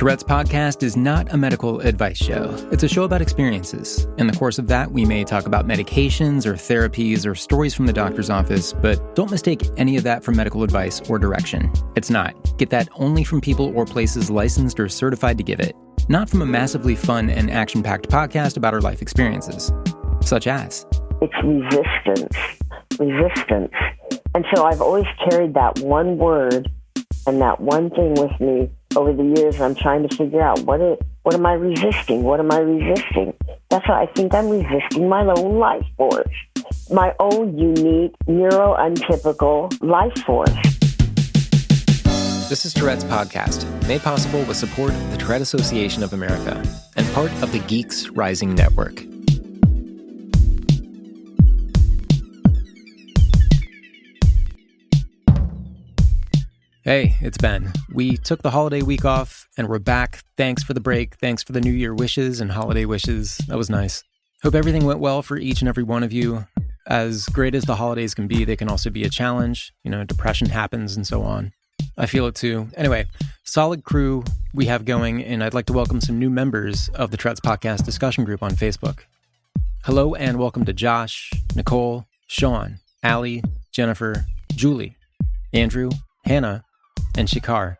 Tourette's podcast is not a medical advice show. It's a show about experiences. In the course of that, we may talk about medications or therapies or stories from the doctor's office, but don't mistake any of that for medical advice or direction. It's not. Get that only from people or places licensed or certified to give it, not from a massively fun and action-packed podcast about our life experiences, such as... It's resistance. And so I've always carried that one word and that one thing with me over the years. I'm trying to figure out what am I resisting? What am I resisting? That's why I think I'm resisting my own life force, my own unique, neuro-untypical life force. This is Tourette's podcast, made possible with support of the Tourette Association of America and part of the Geeks Rising Network. Hey, it's Ben. We took the holiday week off, and we're back. Thanks for the break. Thanks for the New Year wishes and holiday wishes. That was nice. Hope everything went well for each and every one of you. As great as the holidays can be, they can also be a challenge. You know, depression happens and so on. I feel it too. Anyway, solid crew we have going, and I'd like to welcome some new members of the Tourette's Podcast discussion group on Facebook. Hello and welcome to Josh, Nicole, Sean, Allie, Jennifer, Julie, Andrew, Hannah, and Shikar.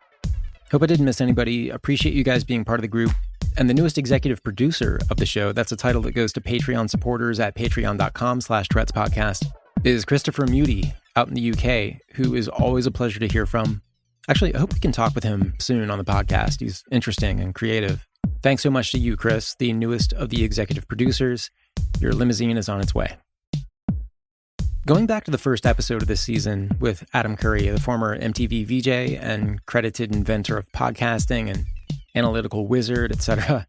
Hope I didn't miss anybody. Appreciate you guys being part of the group. And the newest executive producer of the show, that's a title that goes to Patreon supporters at patreon.com/Tourette's Podcast, is Christopher Muty out in the UK, who is always a pleasure to hear from. Actually, I hope we can talk with him soon on the podcast. He's interesting and creative. Thanks so much to you, Chris, the newest of the executive producers. Your limousine is on its way. Going back to the first episode of this season with Adam Curry, the former MTV VJ and credited inventor of podcasting and analytical wizard, etc.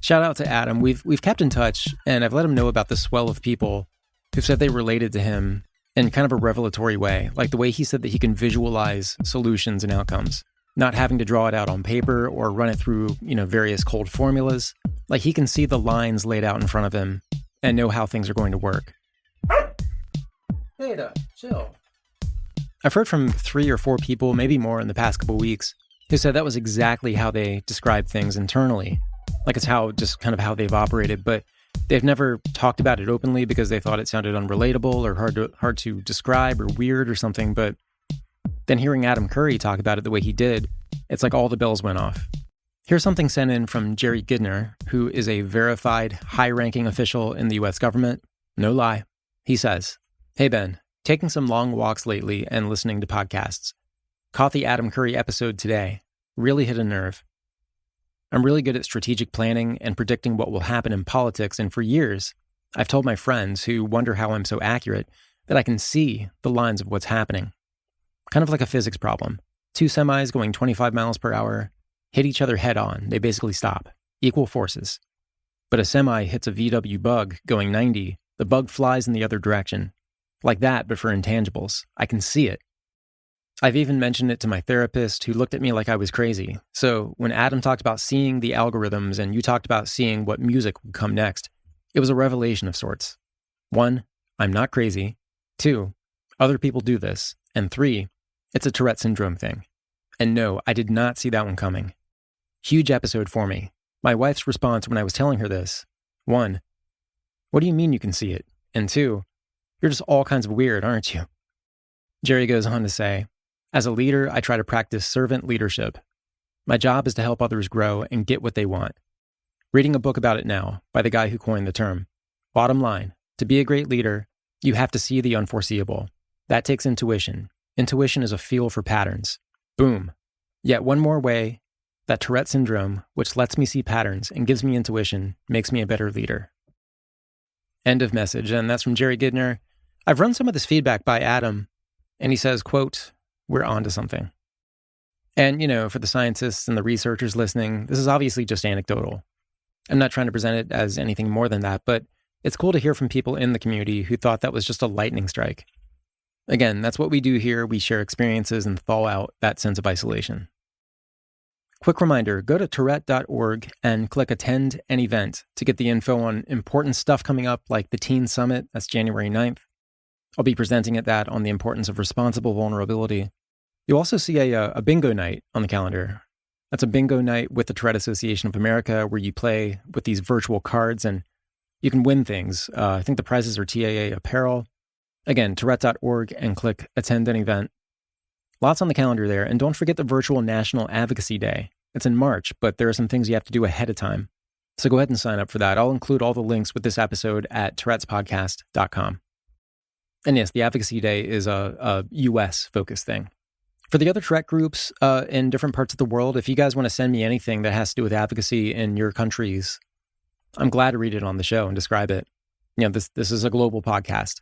Shout out to Adam. We've kept in touch, and I've let him know about the swell of people who've said they related to him in kind of a revelatory way, like the way he said that he can visualize solutions and outcomes, not having to draw it out on paper or run it through, various cold formulas. Like he can see the lines laid out in front of him and know how things are going to work. Hey, chill. I've heard from 3 or 4 people, maybe more in the past couple weeks, who said that was exactly how they describe things internally. Like it's just kind of how they've operated, but they've never talked about it openly because they thought it sounded unrelatable or hard to describe or weird or something. But then hearing Adam Curry talk about it the way he did, it's like all the bells went off. Here's something sent in from Jerry Gidner, who is a verified high-ranking official in the U.S. government. No lie. He says, "Hey Ben, taking some long walks lately and listening to podcasts. Caught the Adam Curry episode today. Really hit a nerve. I'm really good at strategic planning and predicting what will happen in politics, and for years, I've told my friends who wonder how I'm so accurate that I can see the lines of what's happening. Kind of like a physics problem. 2 semis going 25 miles per hour hit each other head on. They basically stop. Equal forces. But a semi hits a VW bug going 90. The bug flies in the other direction. Like that, but for intangibles. I can see it. I've even mentioned it to my therapist, who looked at me like I was crazy. So when Adam talked about seeing the algorithms and you talked about seeing what music would come next, it was a revelation of sorts. 1, I'm not crazy. 2, other people do this. And 3, it's a Tourette syndrome thing. And no, I did not see that one coming. Huge episode for me. My wife's response when I was telling her this: 1, what do you mean you can see it? And 2, you're just all kinds of weird, aren't you? Jerry goes on to say, as a leader, I try to practice servant leadership. My job is to help others grow and get what they want. Reading a book about it now by the guy who coined the term. Bottom line, to be a great leader, you have to see the unforeseeable. That takes intuition. Intuition is a feel for patterns. Boom. Yet one more way, that Tourette syndrome, which lets me see patterns and gives me intuition, makes me a better leader. End of message. And that's from Jerry Gidner. I've run some of this feedback by Adam, and he says, quote, we're on to something. And, for the scientists and the researchers listening, this is obviously just anecdotal. I'm not trying to present it as anything more than that, but it's cool to hear from people in the community who thought that was just a lightning strike. Again, that's what we do here. We share experiences and thaw out that sense of isolation. Quick reminder, go to Tourette.org and click Attend an Event to get the info on important stuff coming up like the Teen Summit, that's January 9th. I'll be presenting at that on the importance of responsible vulnerability. You'll also see a bingo night on the calendar. That's a bingo night with the Tourette Association of America where you play with these virtual cards and you can win things. I think the prizes are TAA apparel. Again, Tourette.org and click attend an event. Lots on the calendar there. And don't forget the virtual National Advocacy Day. It's in March, but there are some things you have to do ahead of time. So go ahead and sign up for that. I'll include all the links with this episode at tourettespodcast.com. And yes, the Advocacy Day is a US-focused thing. For the other Tourette groups in different parts of the world, if you guys want to send me anything that has to do with advocacy in your countries, I'm glad to read it on the show and describe it. You know, this is a global podcast,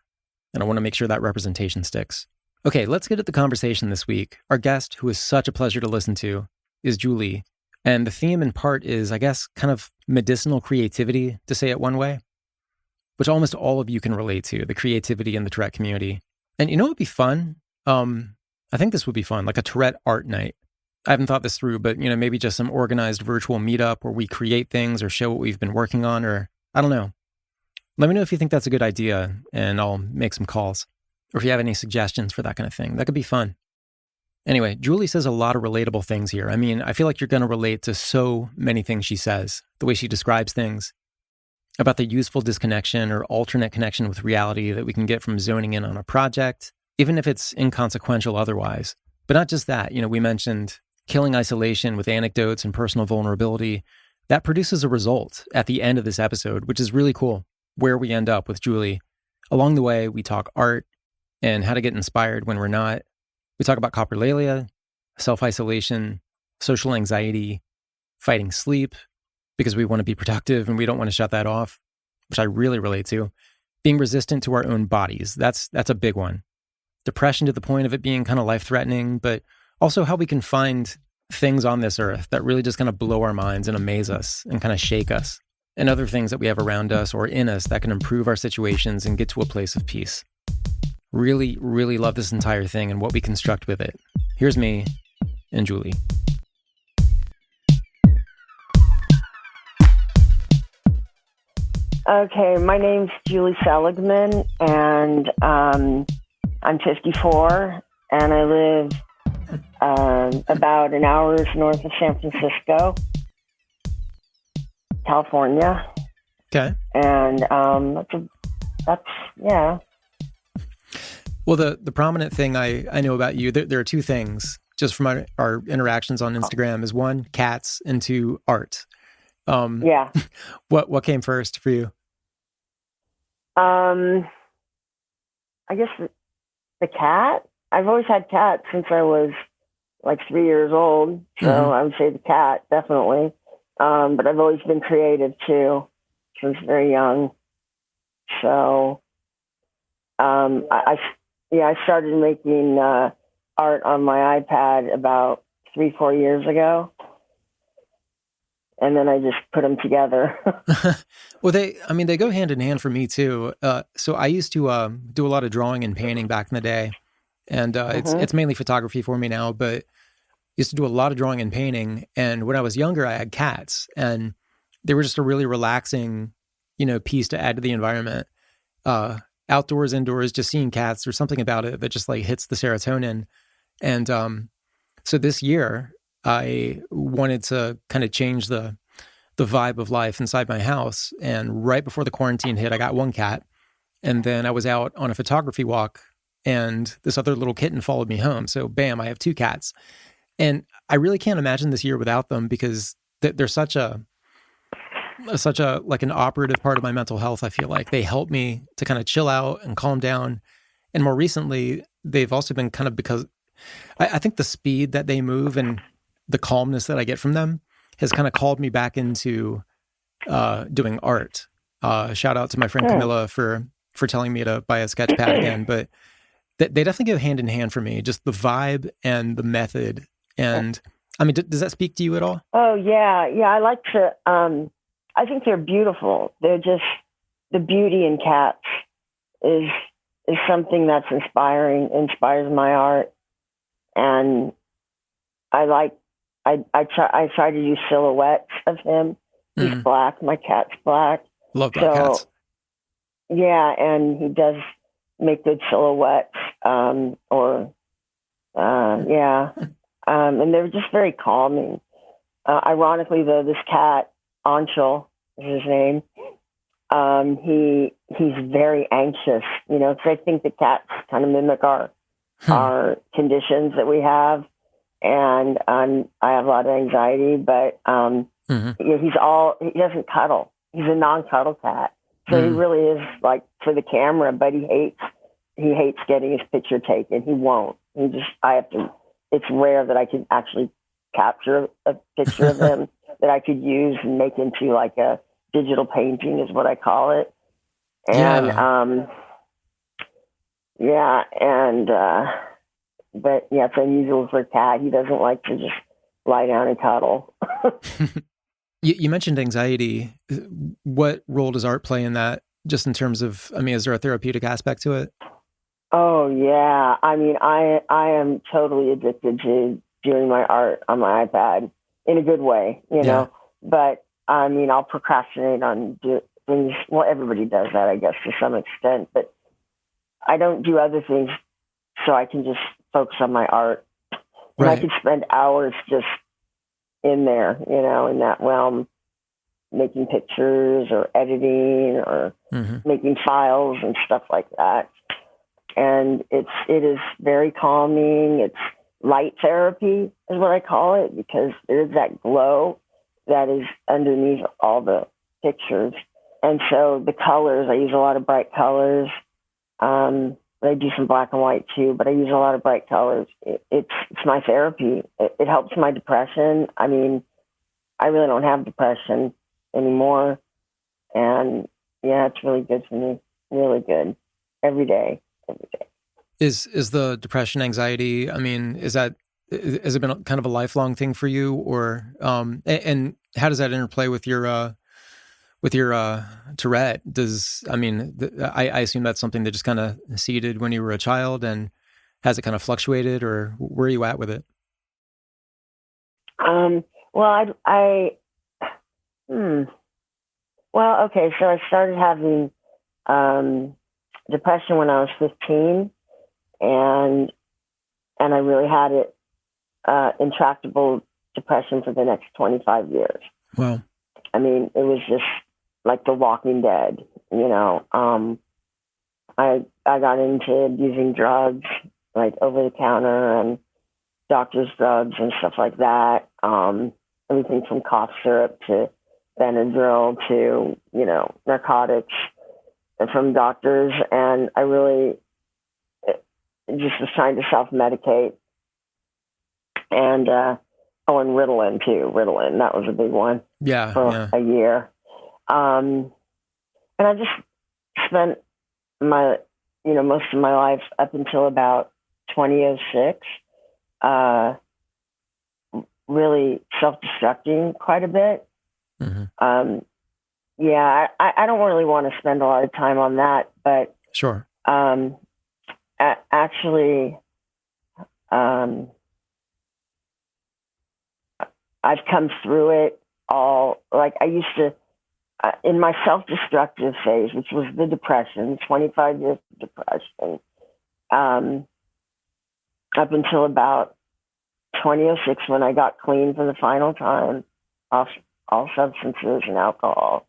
and I want to make sure that representation sticks. Okay, let's get at the conversation this week. Our guest, who is such a pleasure to listen to, is Julie. And the theme in part is, I guess, kind of medicinal creativity, to say it one way, which almost all of you can relate to, the creativity in the Tourette community. And you know what would be fun? I think this would be fun, like a Tourette art night. I haven't thought this through, but, you know, maybe just some organized virtual meetup where we create things or show what we've been working on, or I don't know. Let me know if you think that's a good idea, and I'll make some calls. Or if you have any suggestions for that kind of thing. That could be fun. Anyway, Julie says a lot of relatable things here. I mean, I feel like you're going to relate to so many things she says, the way she describes things, about the useful disconnection or alternate connection with reality that we can get from zoning in on a project, even if it's inconsequential otherwise. But not just that. You know, we mentioned killing isolation with anecdotes and personal vulnerability. That produces a result at the end of this episode, which is really cool, where we end up with Julie. Along the way, we talk art and how to get inspired when we're not. We talk about coprolalia, self-isolation, social anxiety, fighting sleep because we want to be productive and we don't want to shut that off, which I really relate to. Being resistant to our own bodies, that's a big one. Depression to the point of it being kind of life-threatening, but also how we can find things on this earth that really just kind of blow our minds and amaze us and kind of shake us, and other things that we have around us or in us that can improve our situations and get to a place of peace. Really, really love this entire thing and what we construct with it. Here's me and Julie. Okay, my name's Julie Seligman, and I'm 54, and I live about an hour north of San Francisco, California. Okay. And that's yeah. Well, the prominent thing I know about you, there are two things just from our interactions on Instagram, is one, cats, and two, art. Yeah. What came first for you? I guess the cat. I've always had cats since I was like 3 years old. So I would say the cat, definitely. But I've always been creative too, since very young. So I started making art on my iPad about 3-4 years ago. And then I just put them together. Well, they go hand in hand for me too. So I used to do a lot of drawing and painting back in the day. And it's mainly photography for me now, but used to do a lot of drawing and painting. And when I was younger, I had cats, and they were just a really relaxing, piece to add to the environment. Outdoors, indoors, just seeing cats, there's something about it that just like hits the serotonin. And so this year I wanted to kind of change the vibe of life inside my house. And right before the quarantine hit, I got one cat. And then I was out on a photography walk, and this other little kitten followed me home. So bam, I have two cats. And I really can't imagine this year without them, because they're such a like an operative part of my mental health. I feel like they help me to kind of chill out and calm down. And more recently, they've also been kind of, because I think the speed that they move and the calmness that I get from them has kind of called me back into doing art. Shout out to my friend Camilla for telling me to buy a sketch pad again. But they definitely go hand in hand for me, just the vibe and the method. And I mean, does that speak to you at all? Oh, yeah. Yeah, I like to, I think they're beautiful. They're just, the beauty in cats is something that's inspires my art. And I try to use silhouettes of him. He's black. My cat's black. Love black cats. Yeah, and he does make good silhouettes. And they're just very calming. Ironically, though, this cat, Anshul is his name, he's very anxious, because I think the cats kind of mimic our conditions that we have. And I have a lot of anxiety, but he doesn't cuddle. He's a non-cuddle cat. So he really is like for the camera, but he hates getting his picture taken. He won't. It's rare that I can actually capture a picture of him that I could use and make into like a digital painting is what I call it. And, but yeah, it's unusual for a cat. He doesn't like to just lie down and cuddle. You mentioned anxiety. What role does art play in that? Just in terms of, is there a therapeutic aspect to it? Oh yeah. I am totally addicted to doing my art on my iPad in a good way, you know, but I'll procrastinate on things. Well, everybody does that, I guess, to some extent, but I don't do other things so I can just focus on my art. And I could spend hours just in there, in that realm, making pictures or editing or making files and stuff like that. And it is very calming. It's light therapy is what I call it, because there's that glow that is underneath all the pictures. And so the colors, I use a lot of bright colors. I do some black and white too, but I use a lot of bright colors. It's my therapy. It helps my depression. I really don't have depression anymore. And yeah, it's really good for me. Really good. Every day. Is the depression, anxiety, has it been kind of a lifelong thing for you, or, and how does that interplay with your Tourette? I assume that's something that just kind of seeded when you were a child, and has it kind of fluctuated, or where are you at with it? Okay. So I started having, depression when I was 15, and I really had it, intractable depression for the next 25 years. Wow. It was just like The Walking Dead, I got into using drugs, like over the counter and doctor's drugs and stuff like that. Everything from cough syrup to Benadryl to, narcotics from doctors. And I really just was trying to self-medicate. And, and Ritalin too. Ritalin, that was a big one. For a year. And I just spent my, most of my life up until about 2006, really self-destructing quite a bit. I don't really want to spend a lot of time on that, but sure. Actually, I've come through it all. Like I used to, in my self-destructive phase, which was the depression, 25 years of depression, up until about 2006 when I got clean for the final time off all substances and alcohol.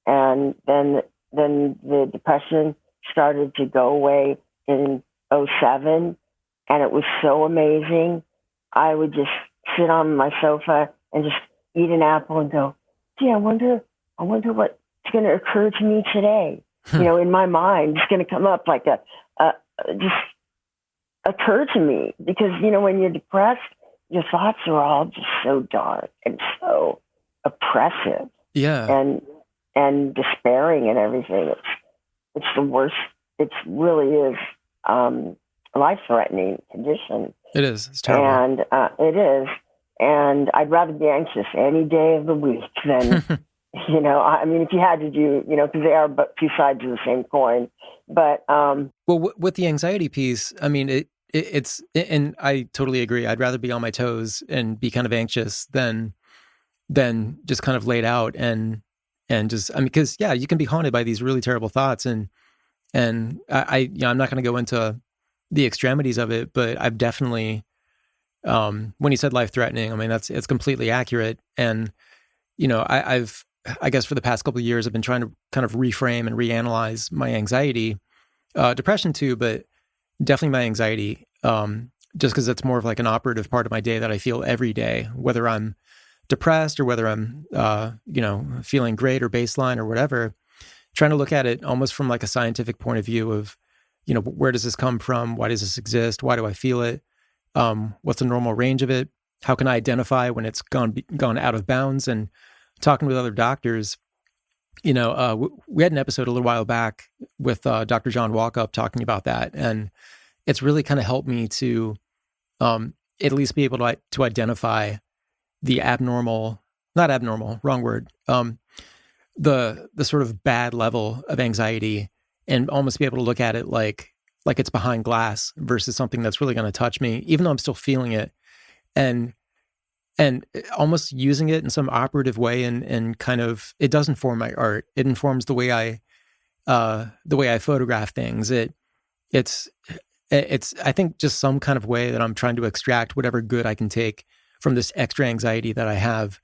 And then the depression started to go away in 2007, and it was so amazing. I would just sit on my sofa and just eat an apple and go, gee, I wonder what's going to occur to me today. In my mind, it's going to come up like just occur to me, because, when you're depressed, your thoughts are all just so dark and so oppressive. Yeah. And despairing and everything. It's the worst. It really is life-threatening condition. It is. It's terrible. And it is. And I'd rather be anxious any day of the week than, if you had to do, because they are but two sides of the same coin. But well, with the anxiety piece, it's, and I totally agree. I'd rather be on my toes and be kind of anxious than just kind of laid out and just, because you can be haunted by these really terrible thoughts, and I'm not going to go into the extremities of it, but I've definitely When he said life-threatening, I mean, it's completely accurate. And, I guess for the past couple of years, I've been trying to kind of reframe and reanalyze my anxiety, depression too, but definitely my anxiety, just because it's more of like an operative part of my day that I feel every day, whether I'm depressed or whether I'm, feeling great or baseline or whatever, trying to look at it almost from like a scientific point of view of, where does this come from? Why does this exist? Why do I feel it? What's the normal range of it? How can I identify when it's gone out of bounds? And talking with other doctors, we had an episode a little while back with Dr. John Walkup talking about that. And it's really kind of helped me to at least be able to identify the not abnormal, wrong word, the sort of bad level of anxiety, and almost be able to look at it like it's behind glass versus something that's really going to touch me, even though I'm still feeling it, and almost using it in some operative way, and kind of, it does inform my art. It informs the way I photograph things. It's I think just some kind of way that I'm trying to extract whatever good I can take from this extra anxiety that I have,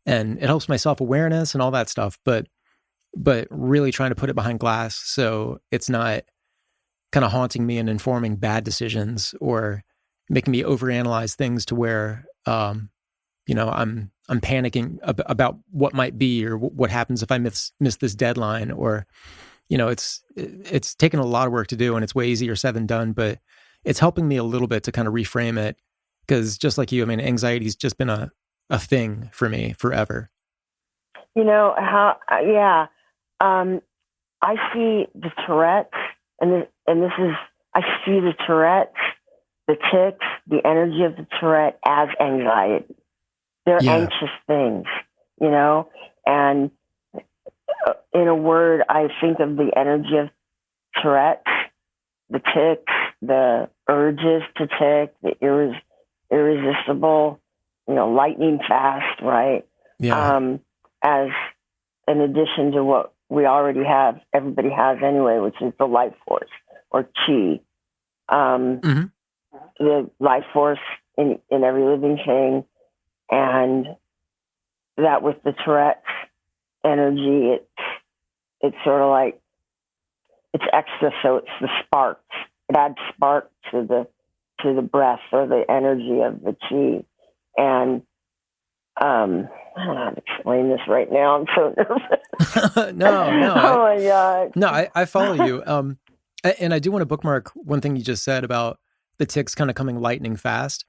and it helps my self-awareness and all that stuff. But really trying to put it behind glass so it's not kind of haunting me and informing bad decisions or making me overanalyze things to where, I'm panicking about what might be or what happens if I miss this deadline, or, it's taken a lot of work to do, and it's way easier said than done, but it's helping me a little bit to kind of reframe it. Because just like you, I mean, anxiety's just been a thing for me forever. I see the Tourette's, I see the Tourette's, the tics, the energy of the Tourette as anxiety. They're anxious things, and in a word, I think of the energy of Tourette's, the tics, the urges to tick, the irresistible, lightning fast, right? Yeah. As in addition to what we already have, everybody has anyway, which is the life force or chi. The life force in every living thing. And that with the Tourette's energy, it's sort of like, it's extra, so it's the sparks. It adds spark to the breath or the energy of the chi. And I don't know how to explain this right now. I'm so nervous. No. Oh my God. No, I follow you. And I do want to bookmark one thing you just said about the tics kind of coming lightning fast.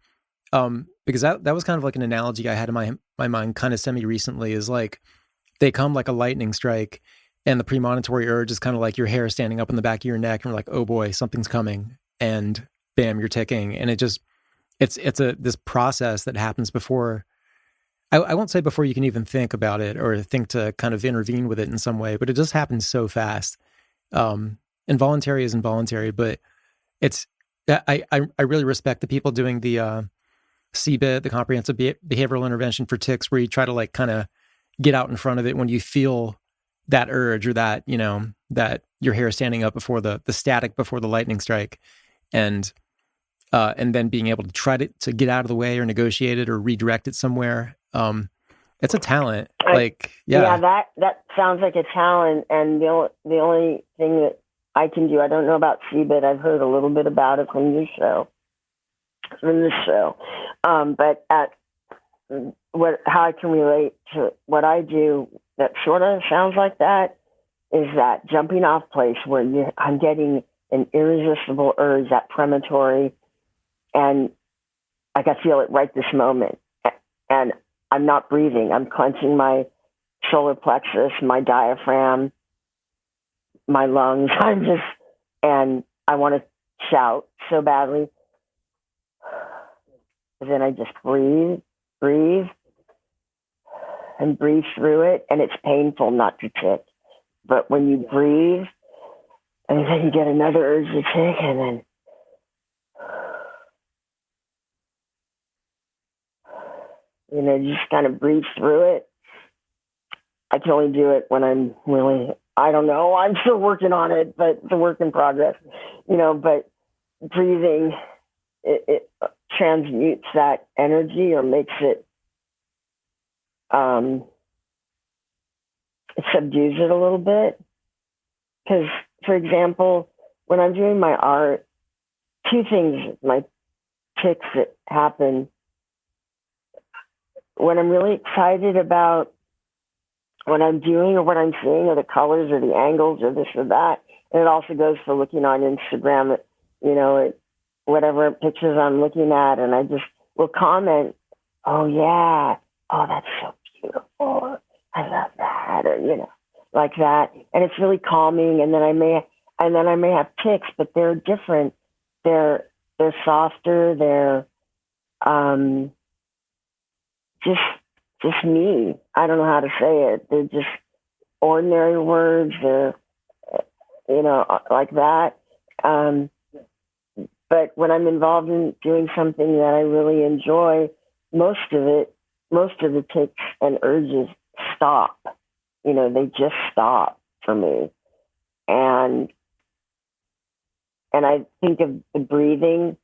Because that was kind of like an analogy I had in my mind kind of semi-recently, is like they come like a lightning strike, and the premonitory urge is kind of like your hair standing up in the back of your neck, and you're like, oh boy, something's coming, and bam, you're ticking. And it's this process that happens before, I won't say before you can even think about it or think to kind of intervene with it in some way, but it just happens so fast. Involuntary is involuntary, but I really respect the people doing the CBIT, the comprehensive behavioral intervention for tics, where you try to like kind of get out in front of it when you feel that urge, or that, that your hair is standing up before the static before the lightning strike, and then being able to try to get out of the way or negotiate it or redirect it somewhere. It's a talent. That sounds like a talent. And the only thing that I can do, I don't know about CBIT. I've heard a little bit about it from this show. But how I can relate to what I do that sort of sounds like that is that jumping off place where I'm getting an irresistible urge, that premonitory, and like I feel it right this moment. And I'm not breathing. I'm clenching my solar plexus, my diaphragm, my lungs. And I want to shout so badly. But then I just breathe, and breathe through it. And it's painful not to tick. But when you breathe, and then you get another urge to tick, and then you just kind of breathe through it. I can only do it when I'm really, I don't know, I'm still working on it, but it's a work in progress, but breathing, transmutes that energy or makes it, it subdues it a little bit. Because, for example, when I'm doing my art, two things, my tics that happen when I'm really excited about what I'm doing or what I'm seeing or the colors or the angles or this or that. And it also goes for looking on Instagram at, whatever pictures I'm looking at. And I just will comment, oh, yeah, oh, that's so beautiful. I love that. Or, like that. And it's really calming. And then I may have tics, but they're different. They're softer. They're just me. I don't know how to say it. They're just ordinary words. They're, like that. But when I'm involved in doing something that I really enjoy, most of the tics and urges stop. They just stop for me. And I think of the breathing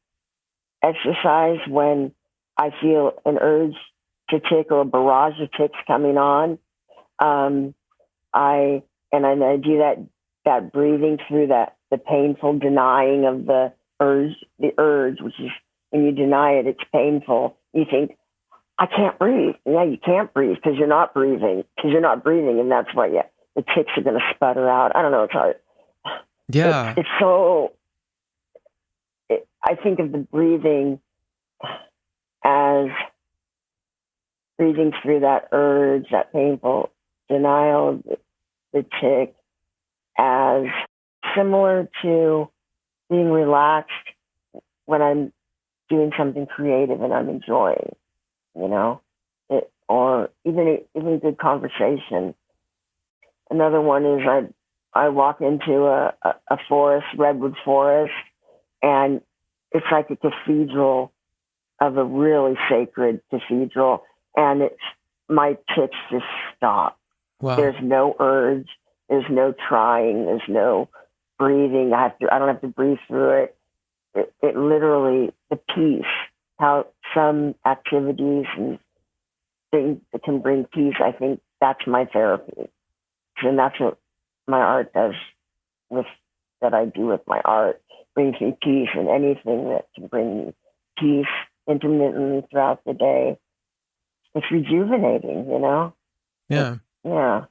exercise when I feel an urge to tic or a barrage of tics coming on. I do that breathing through the painful denying of the urge, which is when you deny it, it's painful. You think, I can't breathe. Yeah, you can't breathe because you're not breathing. And that's why, the tics are going to sputter out. I don't know. It's hard. Yeah. It's so, I think of the breathing as breathing through that urge, that painful denial, the tic, as similar to being relaxed when I'm doing something creative and I'm enjoying, or even good conversation. Another one is I walk into a forest, redwood forest, and it's like a cathedral of a really sacred cathedral, and my tics just stop. Wow. There's no urge. There's no trying. There's no breathing. I don't have to breathe through it. It literally, the peace, how some activities and things that can bring peace, I think that's my therapy. And that's what my art does that I do with my art, brings me peace, and anything that can bring me peace intermittently throughout the day. It's rejuvenating, Yeah. Yeah.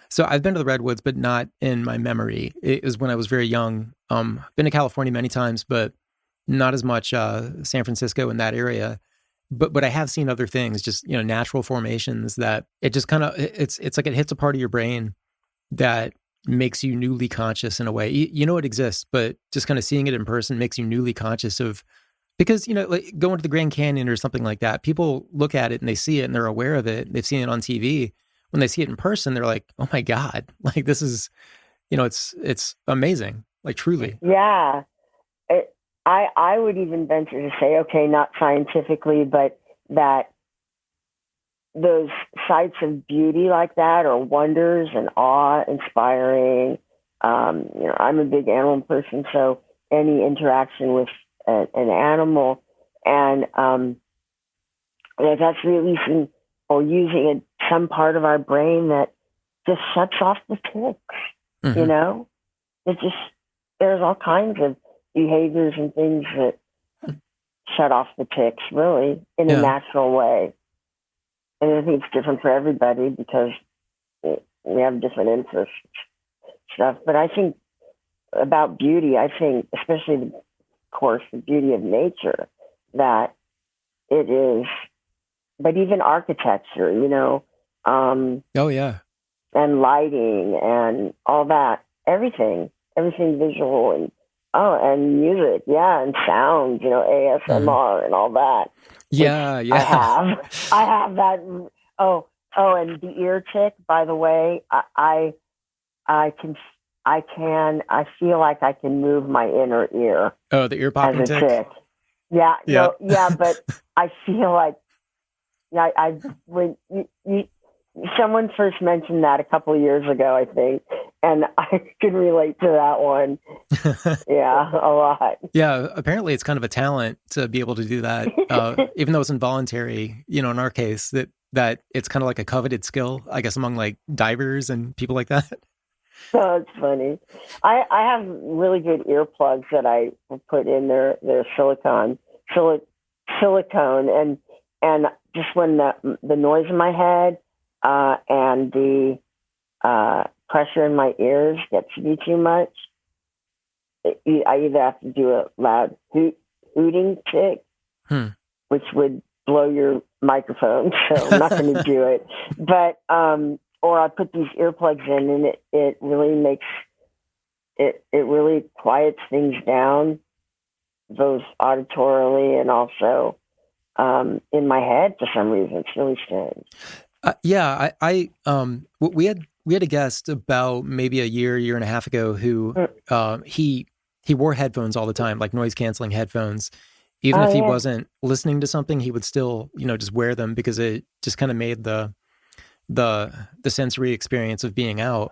So I've been to the Redwoods, but not in my memory. It was when I was very young. Been to California many times, but not as much San Francisco in that area. But I have seen other things, just, natural formations that it just kind of, it's like it hits a part of your brain that makes you newly conscious in a way. You know it exists, but just kind of seeing it in person makes you newly conscious of, because, like going to the Grand Canyon or something like that, people look at it and they see it and they're aware of it. They've seen it on TV. When they see it in person, they're like, oh my God, like this is, it's amazing, like truly. Yeah. I would even venture to say, okay, not scientifically, but that those sites of beauty like that are wonders and awe-inspiring. I'm a big animal person, so any interaction with an animal and that's releasing or using some part of our brain that just shuts off the tics. Mm-hmm. There's all kinds of behaviors and things that shut off the tics, really, in a natural way. And I think it's different for everybody because we have different interests stuff. But I think about beauty, especially, of course, the beauty of nature, that it is, but even architecture, oh, yeah. And lighting and all that, everything visual and music, and sound, ASMR and all that. Yeah. I have that. Oh, and the ear tic, by the way, I feel like I can move my inner ear. Oh, the ear popping tic? Tick. Yeah. No, but I feel like, when someone first mentioned that a couple of years ago, I think, And I can relate to that one. Yeah, a lot. Yeah, apparently it's kind of a talent to be able to do that, even though it's involuntary. In our case, that it's kind of like a coveted skill, I guess, among like divers and people like that. Oh, it's funny. I have really good earplugs that I put in. They're silicone, and just when the noise in my head and the pressure in my ears gets to be too much, I either have to do a loud hooting tick, which would blow your microphone. So I'm not going to do it. But or I put these earplugs in, and it really makes it really quiets things down, both auditorily and also in my head for some reason. It's really strange. Yeah, we had a guest about maybe a year and a half ago who he wore headphones all the time, like noise canceling headphones. Even if he wasn't listening to something, he would still, just wear them because it just kind of made the sensory experience of being out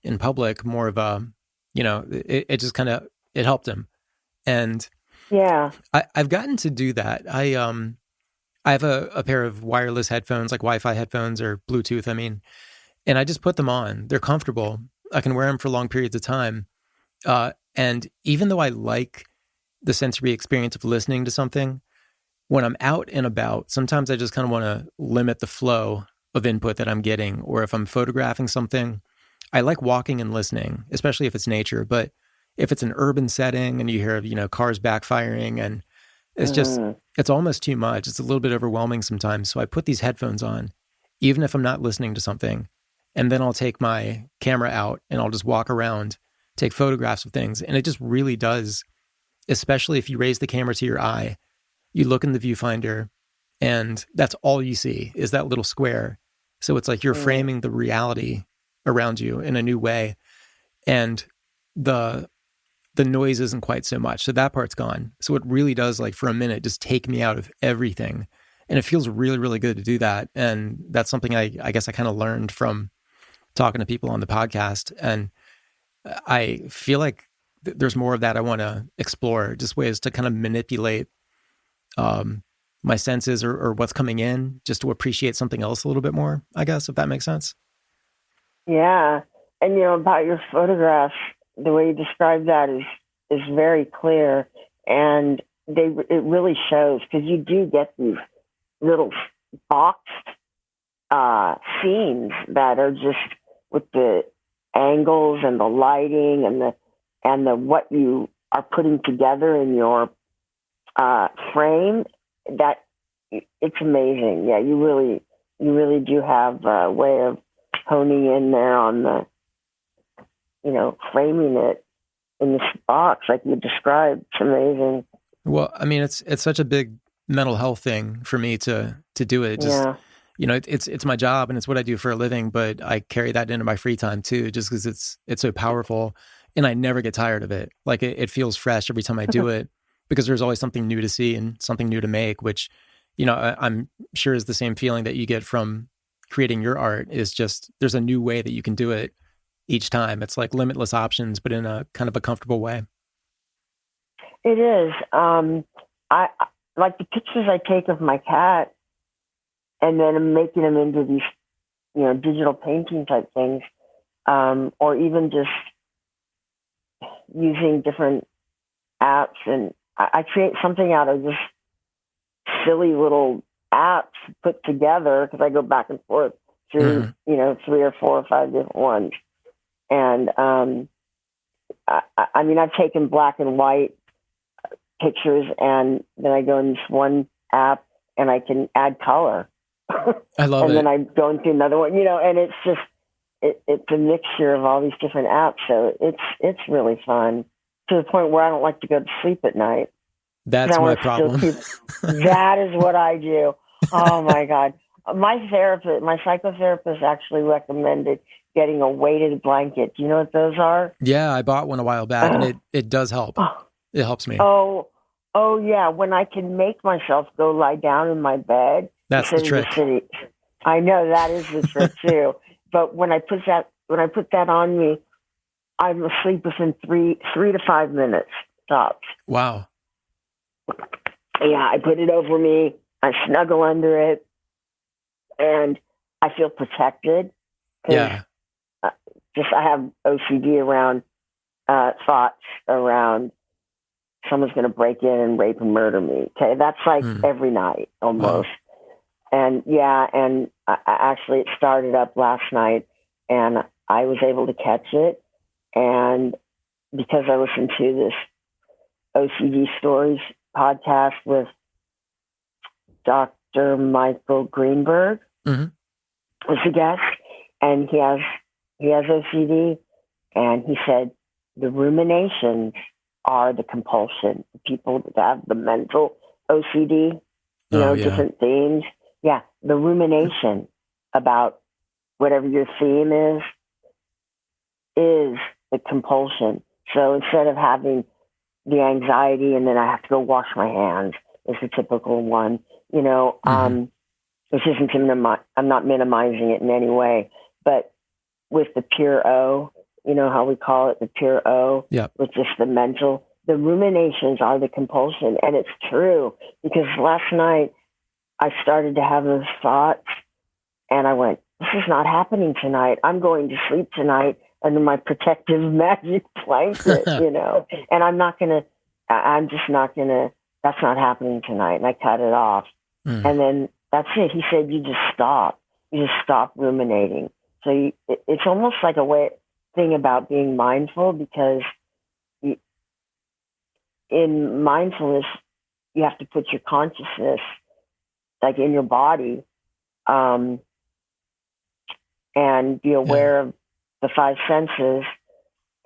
in public more of a, it just kind of, it helped him. And yeah, I've gotten to do that. I have a pair of wireless headphones, like Wi-Fi headphones or Bluetooth, and I just put them on. They're comfortable. I can wear them for long periods of time. And even though I like the sensory experience of listening to something, when I'm out and about, sometimes I just kind of want to limit the flow of input that I'm getting. Or if I'm photographing something, I like walking and listening, especially if it's nature. But if it's an urban setting and you hear, cars backfiring, and it's just, it's almost too much. It's a little bit overwhelming sometimes. So I put these headphones on, even if I'm not listening to something. And then I'll take my camera out and I'll just walk around, take photographs of things. And it just really does, especially if you raise the camera to your eye, you look in the viewfinder and that's all you see is that little square. So it's like you're framing the reality around you in a new way. And the noise isn't quite so much. So that part's gone. So it really does, like, for a minute, just take me out of everything. And it feels really, really good to do that. And that's something I guess I kind of learned from talking to people on the podcast. And I feel like there's more of that I want to explore, just ways to kind of manipulate my senses or what's coming in, just to appreciate something else a little bit more, I guess, if that makes sense. Yeah. And, about your photographs, the way you describe that is very clear. And it really shows, because you do get these little boxed scenes that are just with the angles and the lighting and the what you are putting together in your frame. That it's amazing. Yeah, you really do have a way of honing in there on the, framing it in this box like you described. It's amazing. Well, it's such a big mental health thing for me to do it. Just, it's my job and it's what I do for a living, but I carry that into my free time too, just because it's so powerful and I never get tired of it. Like it feels fresh every time I do it because there's always something new to see and something new to make, which, I'm sure is the same feeling that you get from creating your art. Is just, there's a new way that you can do it each time. It's like limitless options, but in a kind of a comfortable way. It is. I like the pictures I take of my cat, and then I'm making them into these, digital painting type things, or even just using different apps. And I create something out of just silly little apps put together, because I go back and forth through, 3 or 4 or 5 different ones. And I've taken black and white pictures, and then I go in this one app and I can add color. I love it. And then I go into another one, and it's just, it's a mixture of all these different apps. So it's really fun, to the point where I don't like to go to sleep at night. That's my problem. That is what I do. Oh my God. My psychotherapist actually recommended getting a weighted blanket. Do you know what those are? Yeah, I bought one a while back, and it does help. It helps me. Oh yeah. When I can make myself go lie down in my bed. That's the trick. I know that is the trick too. But when I put that on me, I'm asleep within 3 to 5 minutes tops. Wow. Yeah, I put it over me. I snuggle under it, and I feel protected. Yeah. I have OCD around thoughts around someone's going to break in and rape and murder me. Okay, that's like every night almost. Wow. And actually it started up last night, and I was able to catch it. And because I listened to this OCD Stories podcast with Dr. Michael Greenberg was a guest, and he has OCD, and he said the ruminations are the compulsion. The people that have the mental OCD, different themes. Yeah, the rumination about whatever your theme is the compulsion. So instead of having the anxiety and then I have to go wash my hands is the typical one, which isn't, I'm not minimizing it in any way, but with the pure O, how we call it, the pure O, with just the mental, the ruminations are the compulsion. And it's true, because last night I started to have those thoughts and I went, this is not happening tonight. I'm going to sleep tonight under my protective magic blanket, and that's not happening tonight. And I cut it off. And then that's it. He said, you just stop ruminating. So it's almost like a thing about being mindful, because in mindfulness, you have to put your consciousness like in your body, and be aware of the five senses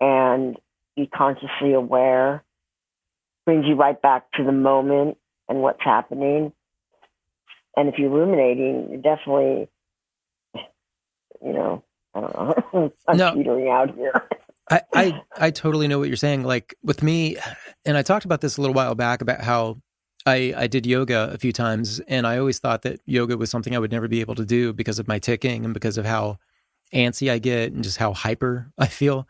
and be consciously aware. Brings you right back to the moment and what's happening. And if you're ruminating, you're definitely, I don't know, I'm teetering out here. I totally know what you're saying. Like with me, and I talked about this a little while back about how I did yoga a few times, and I always thought that yoga was something I would never be able to do because of my ticking and because of how antsy I get and just how hyper I feel.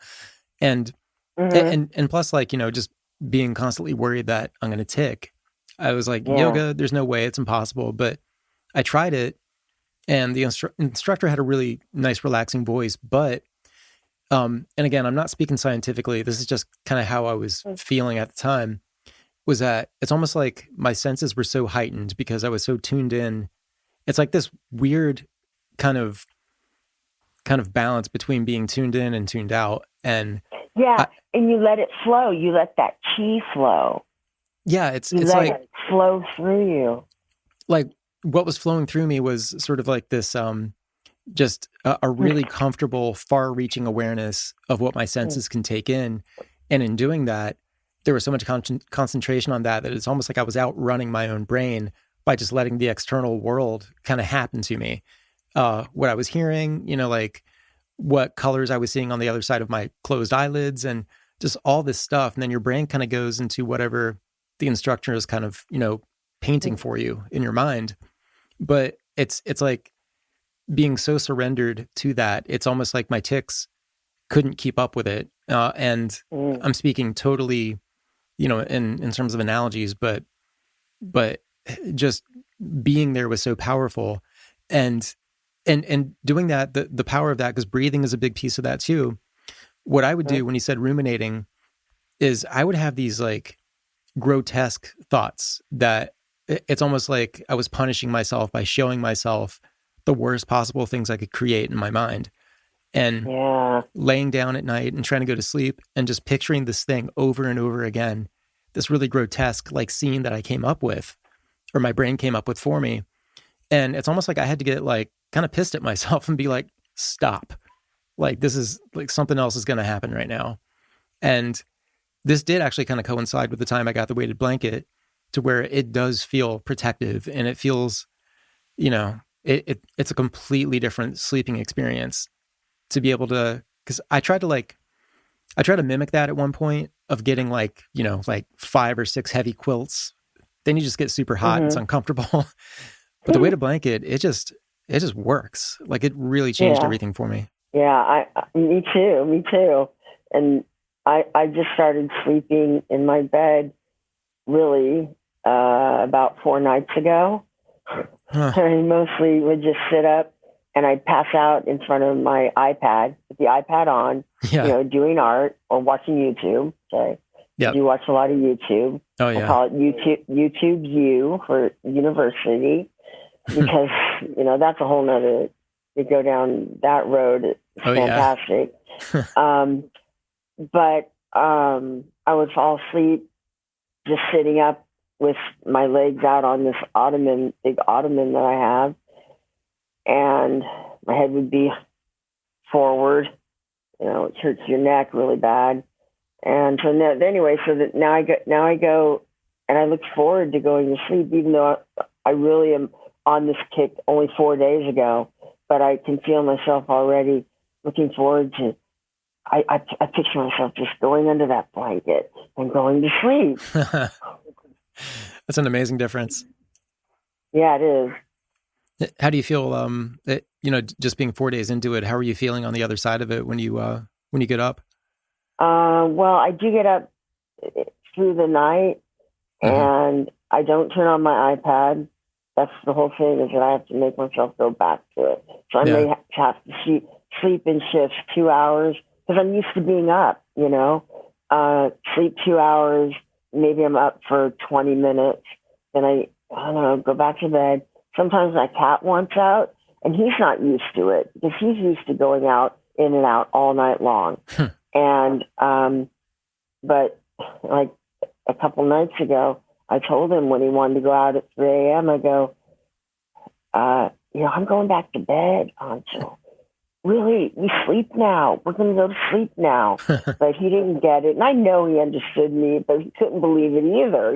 And plus, like, just being constantly worried that I'm going to tick. I was like, yoga, there's no way, it's impossible. But I tried it, and the instructor had a really nice, relaxing voice. But, and again, I'm not speaking scientifically. This is just kind of how I was feeling at the time, was that it's almost like my senses were so heightened because I was so tuned in. It's like this weird kind of balance between being tuned in and tuned out. And and you let it flow. You let that chi flow. Yeah, it's let like it flow through you. Like what was flowing through me was sort of like this, just a really comfortable, far-reaching awareness of what my senses can take in. And in doing that, there was so much concentration on that it's almost like I was outrunning my own brain by just letting the external world kind of happen to me. What I was hearing, like what colors I was seeing on the other side of my closed eyelids, and just all this stuff. And then your brain kind of goes into whatever the instructor is kind of, painting for you in your mind. But it's like being so surrendered to that. It's almost like my tics couldn't keep up with it. And I'm speaking totally, in terms of analogies, but just being there was so powerful. And doing that, the power of that, because breathing is a big piece of that too. What I would do when you said ruminating is I would have these like grotesque thoughts that it's almost like I was punishing myself by showing myself the worst possible things I could create in my mind. And laying down at night and trying to go to sleep and just picturing this thing over and over again, this really grotesque like scene that I came up with, or my brain came up with for me. And it's almost like I had to get like kind of pissed at myself and be like, stop. Like this is like something else is going to happen right now. And this did actually kind of coincide with the time I got the weighted blanket, to where it does feel protective, and it feels, it's a completely different sleeping experience to be able to, because I tried to mimic that at one point of getting like 5 or 6 heavy quilts. Then you just get super hot and it's uncomfortable. But the weighted blanket, it just works. Like it really changed everything for me. Yeah, me too. And I just started sleeping in my bed really about 4 nights ago. Huh. I mostly would just sit up and I'd pass out in front of my iPad, with the iPad on, doing art or watching YouTube. Okay. Yep. I do watch a lot of YouTube. Oh, yeah. I call it YouTube U for university because, that's a whole nother, to go down that road. It's fantastic. Yeah. But I would fall asleep just sitting up with my legs out on this big ottoman that I have. And my head would be forward. It hurts your neck really bad. And so now I go and I look forward to going to sleep, even though I really am on this kick only 4 days ago. But I can feel myself already looking forward to. I picture myself just going under that blanket and going to sleep. That's an amazing difference. Yeah, it is. How do you feel? Just being 4 days into it, how are you feeling on the other side of it when you get up? Well, I do get up through the night, and I don't turn on my iPad. That's the whole thing, is that I have to make myself go back to it. So I may have to sleep in shifts 2 hours because I'm used to being up. Sleep 2 hours. Maybe I'm up for 20 minutes. Then I don't know, go back to bed. Sometimes my cat wants out, and he's not used to it because he's used to going out, in and out all night long. And, but like a couple nights ago, I told him when he wanted to go out at 3 a.m., I go, I'm going back to bed, Anshul. Really? We sleep now. We're going to go to sleep now. But he didn't get it. And I know he understood me, but he couldn't believe it either,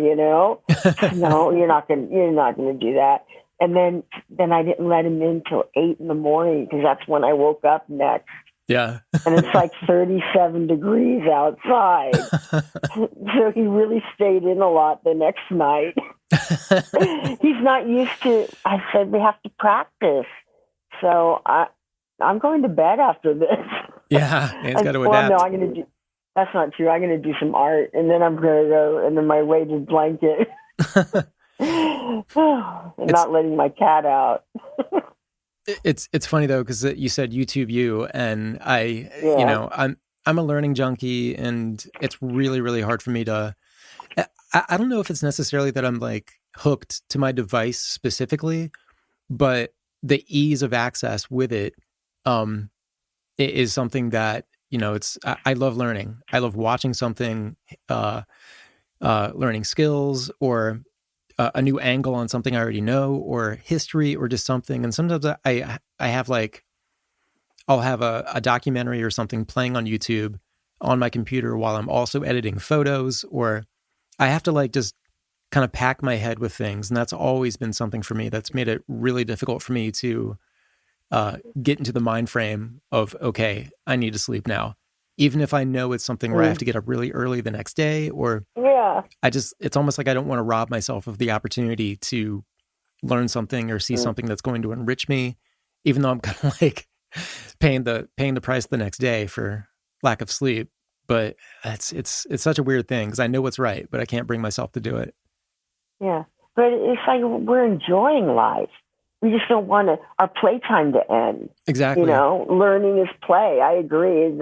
No, you're not going to do that. And then I didn't let him in till 8 in the morning because that's when I woke up next. Yeah. And it's like 37 degrees outside. So he really stayed in a lot the next night. He's not used to, I said, we have to practice. So I'm going to bed after this. Yeah, he's got to adapt. No, I'm going to do, that's not true. I'm going to do some art, and then I'm going to go into my weighted blanket. And not letting my cat out. It's funny though, because you said YouTube U, and I'm a learning junkie, and it's really, really hard for me to. I don't know if it's necessarily that I'm like hooked to my device specifically, but the ease of access with it is something that I love learning. I love watching something, learning skills or a new angle on something I already know, or history, or just something. And sometimes I have I'll have a documentary or something playing on YouTube on my computer while I'm also editing photos, or I have to just kind of pack my head with things. And that's always been something for me that's made it really difficult for me to get into the mind frame of, okay, I need to sleep now. Even if I know it's something where I have to get up really early the next day, or it's almost like I don't want to rob myself of the opportunity to learn something or see something that's going to enrich me, even though I'm kind of paying the price the next day for lack of sleep. But it's such a weird thing because I know what's right, but I can't bring myself to do it. Yeah, but it's like we're enjoying life. We just don't want our playtime to end. Exactly. Learning is play. I agree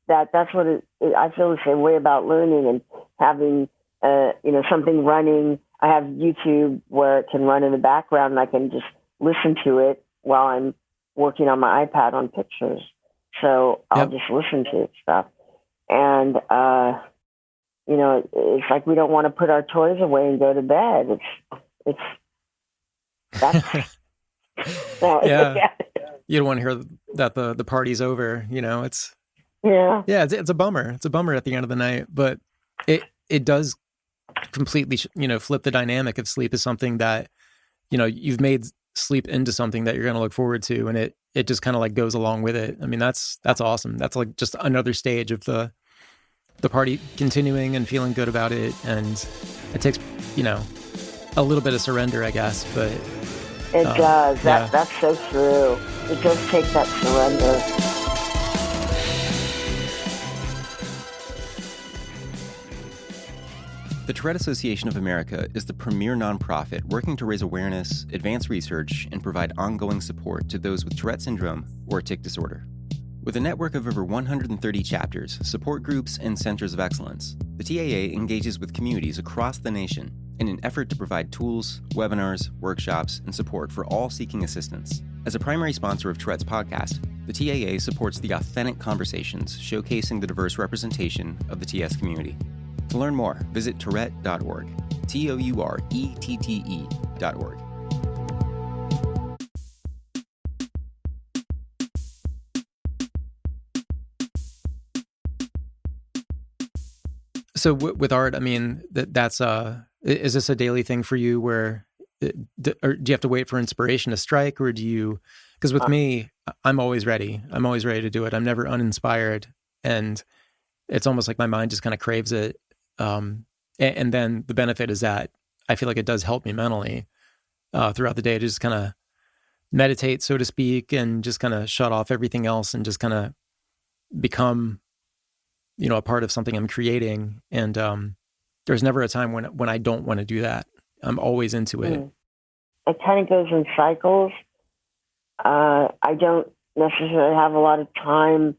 that's what I feel the same way about learning and having, something running. I have YouTube where it can run in the background and I can just listen to it while I'm working on my iPad on pictures. So I'll just listen to stuff. And, it's like we don't want to put our toys away and go to bed. That's You don't want to hear that the party's over, it's a bummer. It's a bummer at the end of the night, but it does completely, flip the dynamic of sleep as something that, you've made sleep into something that you're going to look forward to. And it just kind of goes along with it. I mean, that's awesome. That's just another stage of the party continuing and feeling good about it. And it takes, a little bit of surrender, I guess, but it does. That's so true. It does take that surrender. The Tourette Association of America is the premier nonprofit working to raise awareness, advance research, and provide ongoing support to those with Tourette syndrome or tic disorder. With a network of over 130 chapters, support groups, and centers of excellence, the TAA engages with communities across the nation in an effort to provide tools, webinars, workshops, and support for all seeking assistance. As a primary sponsor of Tourette's podcast, the TAA supports the authentic conversations showcasing the diverse representation of the TS community. To learn more, visit tourette.org, TOURETTE.org. So with art, I mean, that's is this a daily thing for you where, or do you have to wait for inspiration to strike, or do you, because with me, I'm always ready. I'm always ready to do it. I'm never uninspired. And it's almost like my mind just kind of craves it. And then the benefit is that I feel like it does help me mentally throughout the day to just kind of meditate, so to speak, and just kind of shut off everything else and just kind of become, a part of something I'm creating. And there's never a time when I don't want to do that. I'm always into it. It kind of goes in cycles. I don't necessarily have a lot of time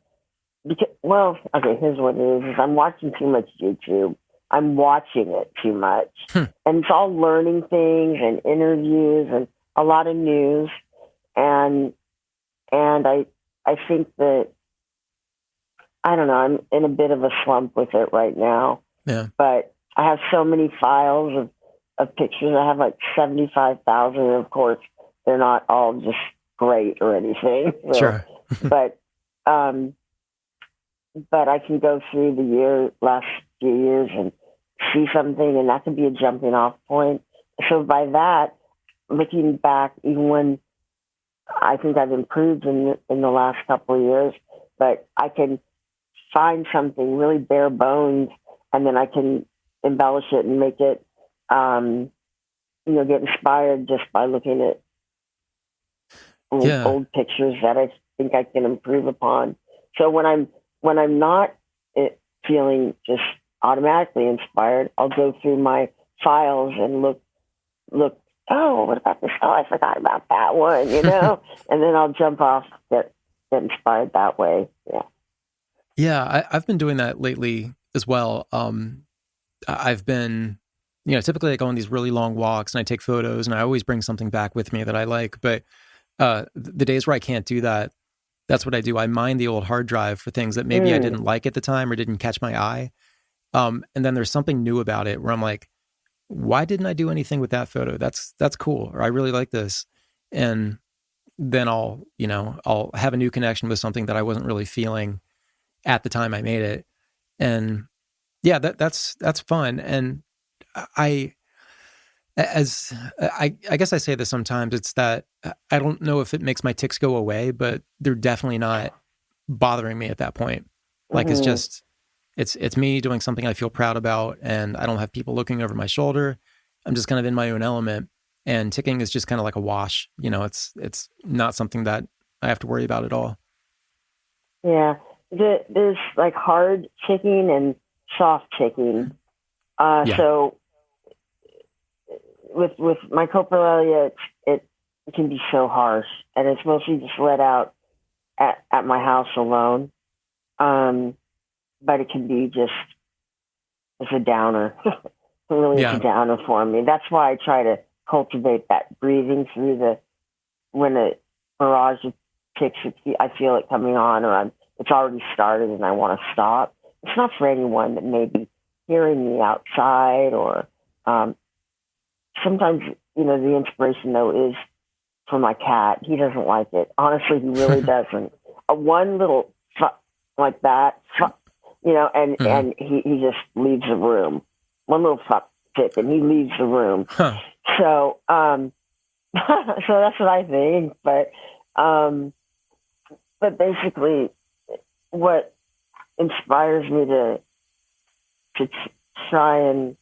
because, here's what it is I'm watching too much YouTube. I'm watching it too much. And it's all learning things and interviews and a lot of news. And I think that, I don't know, I'm in a bit of a slump with it right now. Yeah. But I have so many files of pictures. I have like 75,000. And of course, they're not all just great or anything. So, sure. but I can go through the last few years and see something, and that could be a jumping off point. So by that, looking back, even when I think I've improved in the last couple of years, but I can find something really bare bones, and then I can embellish it and make it, get inspired just by looking at old pictures that I think I can improve upon. So when I'm not feeling just automatically inspired, I'll go through my files and look. Oh, what about this? Oh, I forgot about that one, and then I'll jump off, get inspired that way. Yeah. Yeah, I've been doing that lately as well. I've been, typically I go on these really long walks and I take photos, and I always bring something back with me that I like. But the days where I can't do that, that's what I do. I mine the old hard drive for things that maybe I didn't like at the time or didn't catch my eye. And then there's something new about it where I'm like, why didn't I do anything with that photo? That's cool. Or I really like this. And then I'll have a new connection with something that I wasn't really feeling at the time I made it. And yeah, that's fun. And I guess I say this sometimes, it's that I don't know if it makes my tics go away, but they're definitely not bothering me at that point. Like it's just, it's me doing something I feel proud about, and I don't have people looking over my shoulder. I'm just kind of in my own element, and ticking is just kind of like a wash. It's not something that I have to worry about at all. Yeah. There's like hard ticking and soft ticking. So with my coprolalia, it can be so harsh, and it's mostly just let out at my house alone. But it can be it's a downer. It's a downer for me. That's why I try to cultivate that breathing through when a barrage of ticks, I feel it coming on, or it's already started and I want to stop. It's not for anyone that may be hearing me outside, or sometimes, the inspiration, though, is for my cat. He doesn't like it. Honestly, he really doesn't. One little like that, and he just leaves the room. One little tick, and he leaves the room. Huh. So, so that's what I think. But basically, what inspires me to try and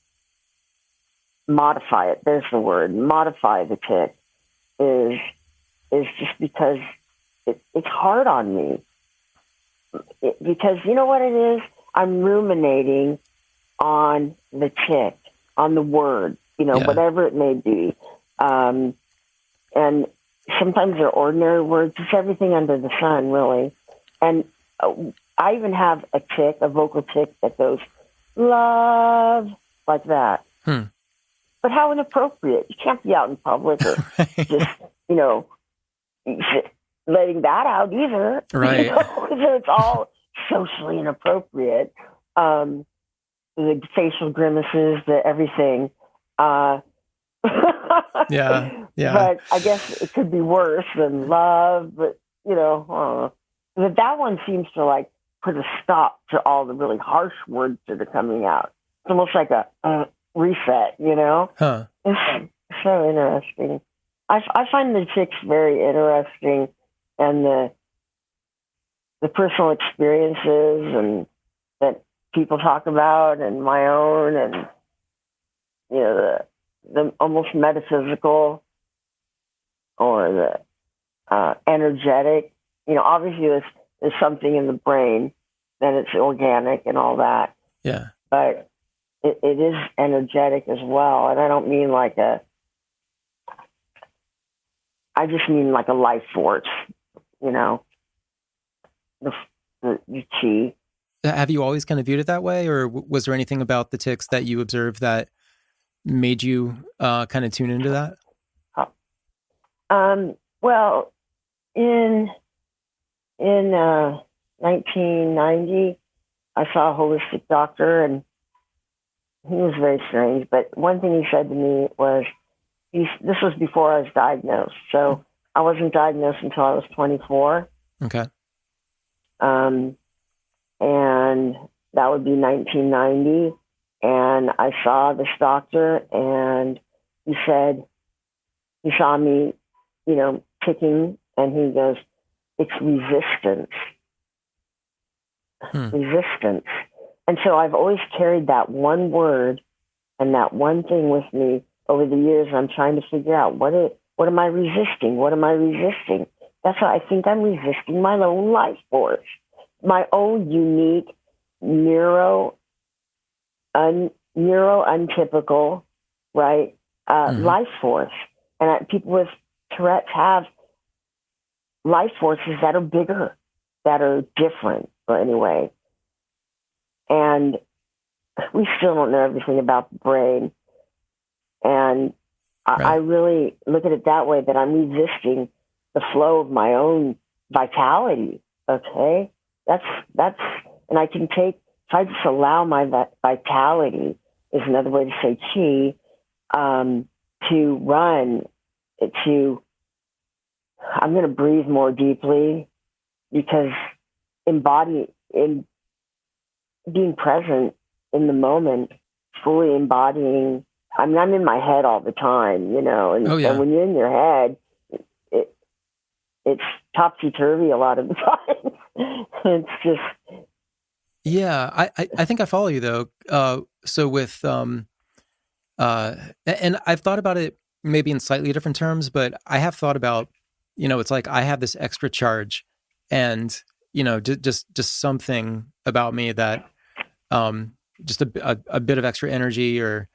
modify it, there's the word, modify the tick, is just because it's hard on me. Because you know what it is? I'm ruminating on the tick. on the word, whatever it may be. And sometimes they're ordinary words. It's everything under the sun, really. And I even have a vocal tick that goes, love, like that. But how inappropriate. You can't be out in public or just, letting that out either. Right. So it's all socially inappropriate. The facial grimaces, the everything. Yeah. But I guess it could be worse than love. But, but that one seems to like put a stop to all the really harsh words that are coming out. It's almost like a reset, Huh. It's so interesting. I find the ticks very interesting, and the personal experiences and that people talk about, and my own, and the almost metaphysical or the energetic. Obviously there's something in the brain, and it's organic and all that. Yeah. But it is energetic as well, and I don't mean I just mean like a life force, the chi. Have you always kind of viewed it that way, or was there anything about the ticks that you observed that made you kind of tune into that? Well, in 1990, I saw a holistic doctor, and he was very strange. But one thing he said to me was, this was before I was diagnosed. So I wasn't diagnosed until I was 24. Okay. And that would be 1990. And I saw this doctor, and he said, he saw me, ticking, and he goes, it's resistance. Resistance. And so I've always carried that one word and that one thing with me over the years. I'm trying to figure out what am I resisting? What am I resisting? That's why I think I'm resisting my own life force, my own unique untypical, right? Life force. And people with Tourette's have life forces that are bigger, that are different, or anyway. And we still don't know everything about the brain. And I really look at it that way, that I'm resisting the flow of my own vitality. Okay. That's, and I can take, if I just allow my vitality, is another way to say chi, to run, I'm going to breathe more deeply, because in being present in the moment, fully embodying. I'm in my head all the time, and, and when you're in your head, it's topsy-turvy a lot of the time. It's just... Yeah, I think I follow you, though. So with, and I've thought about it maybe in slightly different terms, but I have thought about, it's like I have this extra charge, and, just something about me that, just a bit of extra energy, or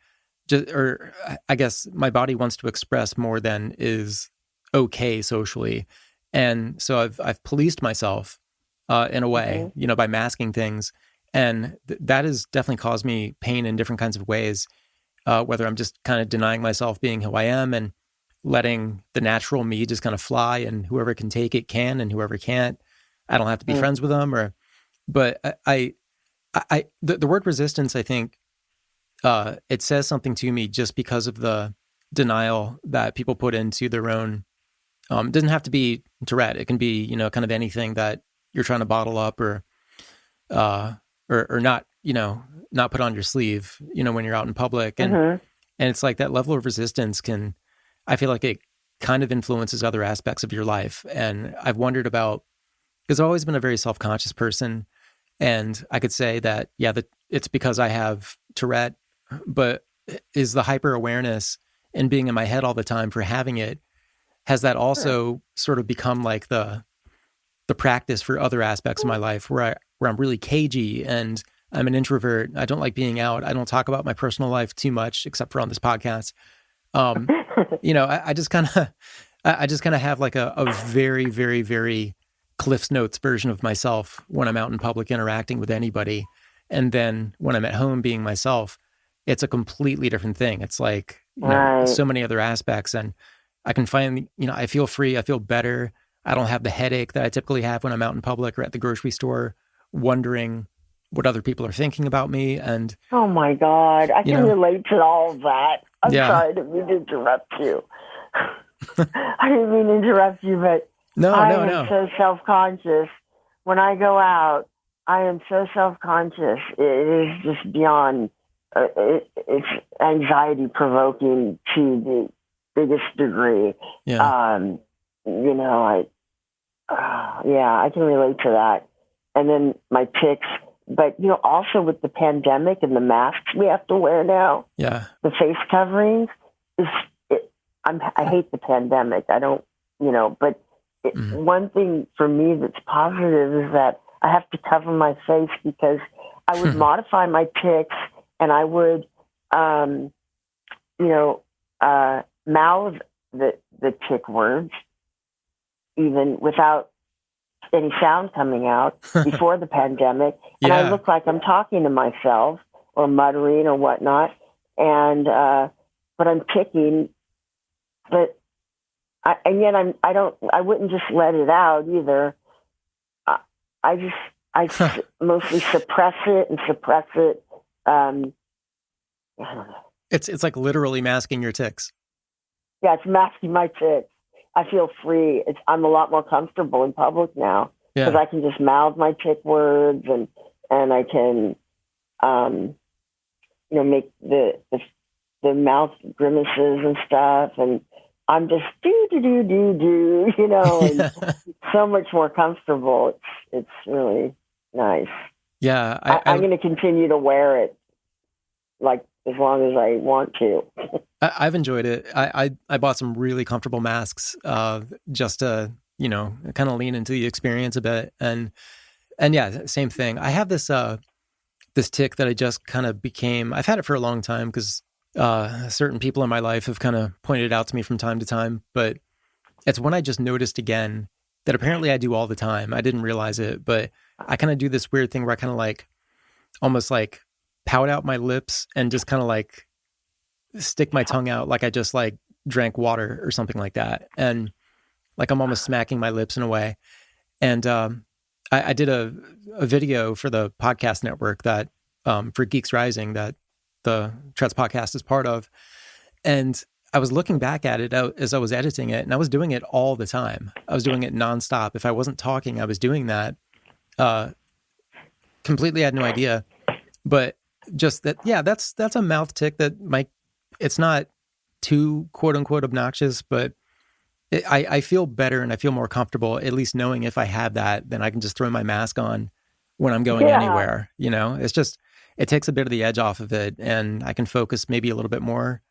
I guess my body wants to express more than is okay socially. And so I've policed myself in a way, by masking things. And that has definitely caused me pain in different kinds of ways, whether I'm just kind of denying myself being who I am and letting the natural me just kind of fly, and whoever can take it can, and whoever can't, I don't have to be friends with them. But the word resistance, I think, it says something to me just because of the denial that people put into their own. It doesn't have to be Tourette. It can be, kind of anything that you're trying to bottle up or not, not put on your sleeve, when you're out in public. And it's like that level of resistance I feel like it kind of influences other aspects of your life. And I've wondered about, because I've always been a very self-conscious person. And I could say that, it's because I have Tourette, but is the hyper awareness and being in my head all the time for having it, has that also sort of become like the practice for other aspects of my life where I'm really cagey and I'm an introvert. I don't like being out. I don't talk about my personal life too much, except for on this podcast. I just kind of, I just kind of have like a very, very, very Cliff's Notes version of myself when I'm out in public interacting with anybody. And then when I'm at home being myself, it's a completely different thing. It's like, so many other aspects. And I can find, I feel free. I feel better. I don't have the headache that I typically have when I'm out in public or at the grocery store, wondering what other people are thinking about me. And oh my God, I can relate to all of that. I'm sorry, I didn't mean to interrupt you. I didn't mean to interrupt you, but I am so self-conscious. When I go out, I am so self-conscious. It is just beyond, it's anxiety-provoking to the biggest degree. Yeah. I can relate to that. And then my tics, but also with the pandemic and the masks we have to wear now, the face coverings, I hate the pandemic. I don't, but one thing for me that's positive is that I have to cover my face because I would modify my tics and I would, mouth the tic words even without any sound coming out before the pandemic. And I look like I'm talking to myself or muttering or whatnot. And, but I'm ticking, but I wouldn't just let it out either. I mostly suppress it. I don't know. It's like literally masking your tics. Yeah, it's masking my tics. I feel free. I'm a lot more comfortable in public now because I can just mouth my tic words and I can, make the mouth grimaces and stuff. And I'm just do, and so much more comfortable. It's really nice. Yeah. I'm going to continue to wear it like as long as I want to. I've enjoyed it. I bought some really comfortable masks just to, kind of lean into the experience a bit. And yeah, same thing. I have this tic that I just kind of I've had it for a long time because certain people in my life have kind of pointed it out to me from time to time, but it's one I just noticed again that apparently I do all the time. I didn't realize it, but I kind of do this weird thing where I kind of like almost like pout out my lips and just kind of like stick my tongue out like I just like drank water or something like that. And like I'm almost smacking my lips in a way. And I did a video for the podcast network that for Geeks Rising that the Tourette's podcast is part of. And I was looking back at it as I was editing it, and I was doing it all the time. I was doing it nonstop. If I wasn't talking, I was doing that. Completely had no idea. But just that, that's a mouth tic that it's not too quote unquote obnoxious, but I feel better and I feel more comfortable, at least knowing if I have that, then I can just throw my mask on when I'm going anywhere. It's just, it takes a bit of the edge off of it and I can focus maybe a little bit more